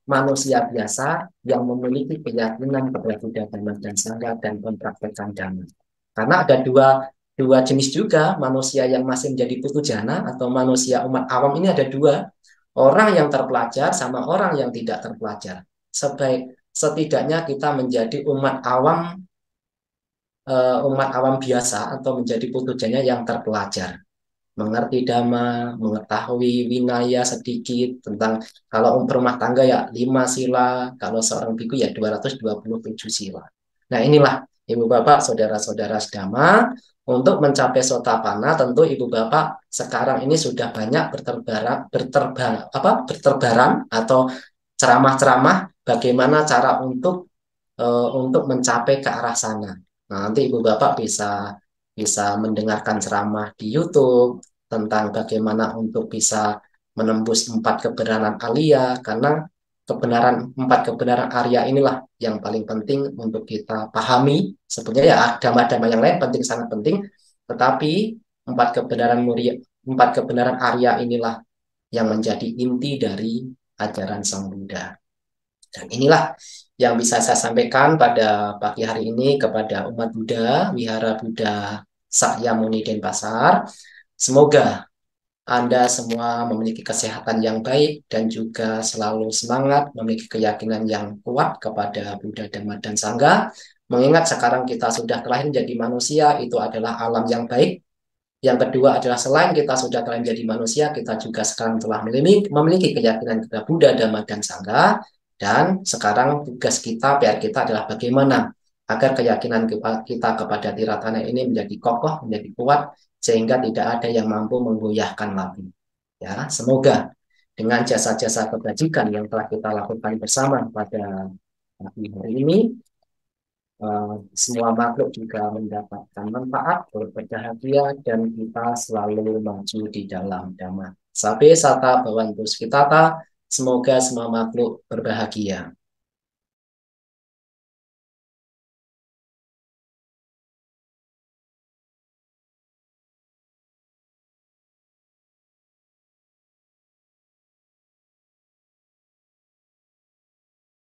manusia biasa yang memiliki keyakinan kepada Buddha, Dhamma, dan Sangha dan mempraktekkan Dhamma. Karena ada dua jenis juga manusia yang masih menjadi putu jana atau manusia umat awam ini ada dua. Orang yang terpelajar sama orang yang tidak terpelajar. Setidaknya kita menjadi umat awam biasa atau menjadi putujanya yang terpelajar, mengerti dhamma, mengetahui winaya sedikit tentang kalau rumah tangga ya 5 sila, kalau seorang biku ya 227 sila. Nah, inilah Ibu Bapak, saudara-saudara sedama, untuk mencapai sotapanna tentu Ibu Bapak sekarang ini sudah banyak berterbaran atau ceramah-ceramah bagaimana cara untuk mencapai ke arah sana. Nah, nanti Ibu Bapak bisa bisa mendengarkan ceramah di YouTube tentang bagaimana untuk bisa menembus 4 kebenaran Arya, karena empat kebenaran Arya inilah yang paling penting untuk kita pahami. Sebenarnya ya agama-agama yang lain penting, sangat penting, tetapi empat kebenaran Arya inilah yang menjadi inti dari ajaran Sang Buddha. Dan inilah yang bisa saya sampaikan pada pagi hari ini kepada umat Buddha, Wihara Buddha Sakyamuni Denpasar. Semoga Anda semua memiliki kesehatan yang baik dan juga selalu semangat, memiliki keyakinan yang kuat kepada Buddha, Dhamma, dan Sangha. Mengingat sekarang kita sudah terlahir menjadi manusia, itu adalah alam yang baik. Yang kedua adalah selain kita sudah telah menjadi manusia, kita juga sekarang telah memiliki keyakinan kepada Buddha, Dhamma, dan Sangha. Dan sekarang tugas kita, PR kita adalah bagaimana agar keyakinan kita kepada Tiratana ini menjadi kokoh, menjadi kuat, sehingga tidak ada yang mampu menggoyahkan lagi. Ya, semoga dengan jasa-jasa kebajikan yang telah kita lakukan bersama pada pagi hari ini, semua makhluk juga mendapatkan manfaat, berbahagia, dan kita selalu maju di dalam Dhamma. Sabe sata bhavantu sukhitata, semoga semua makhluk berbahagia.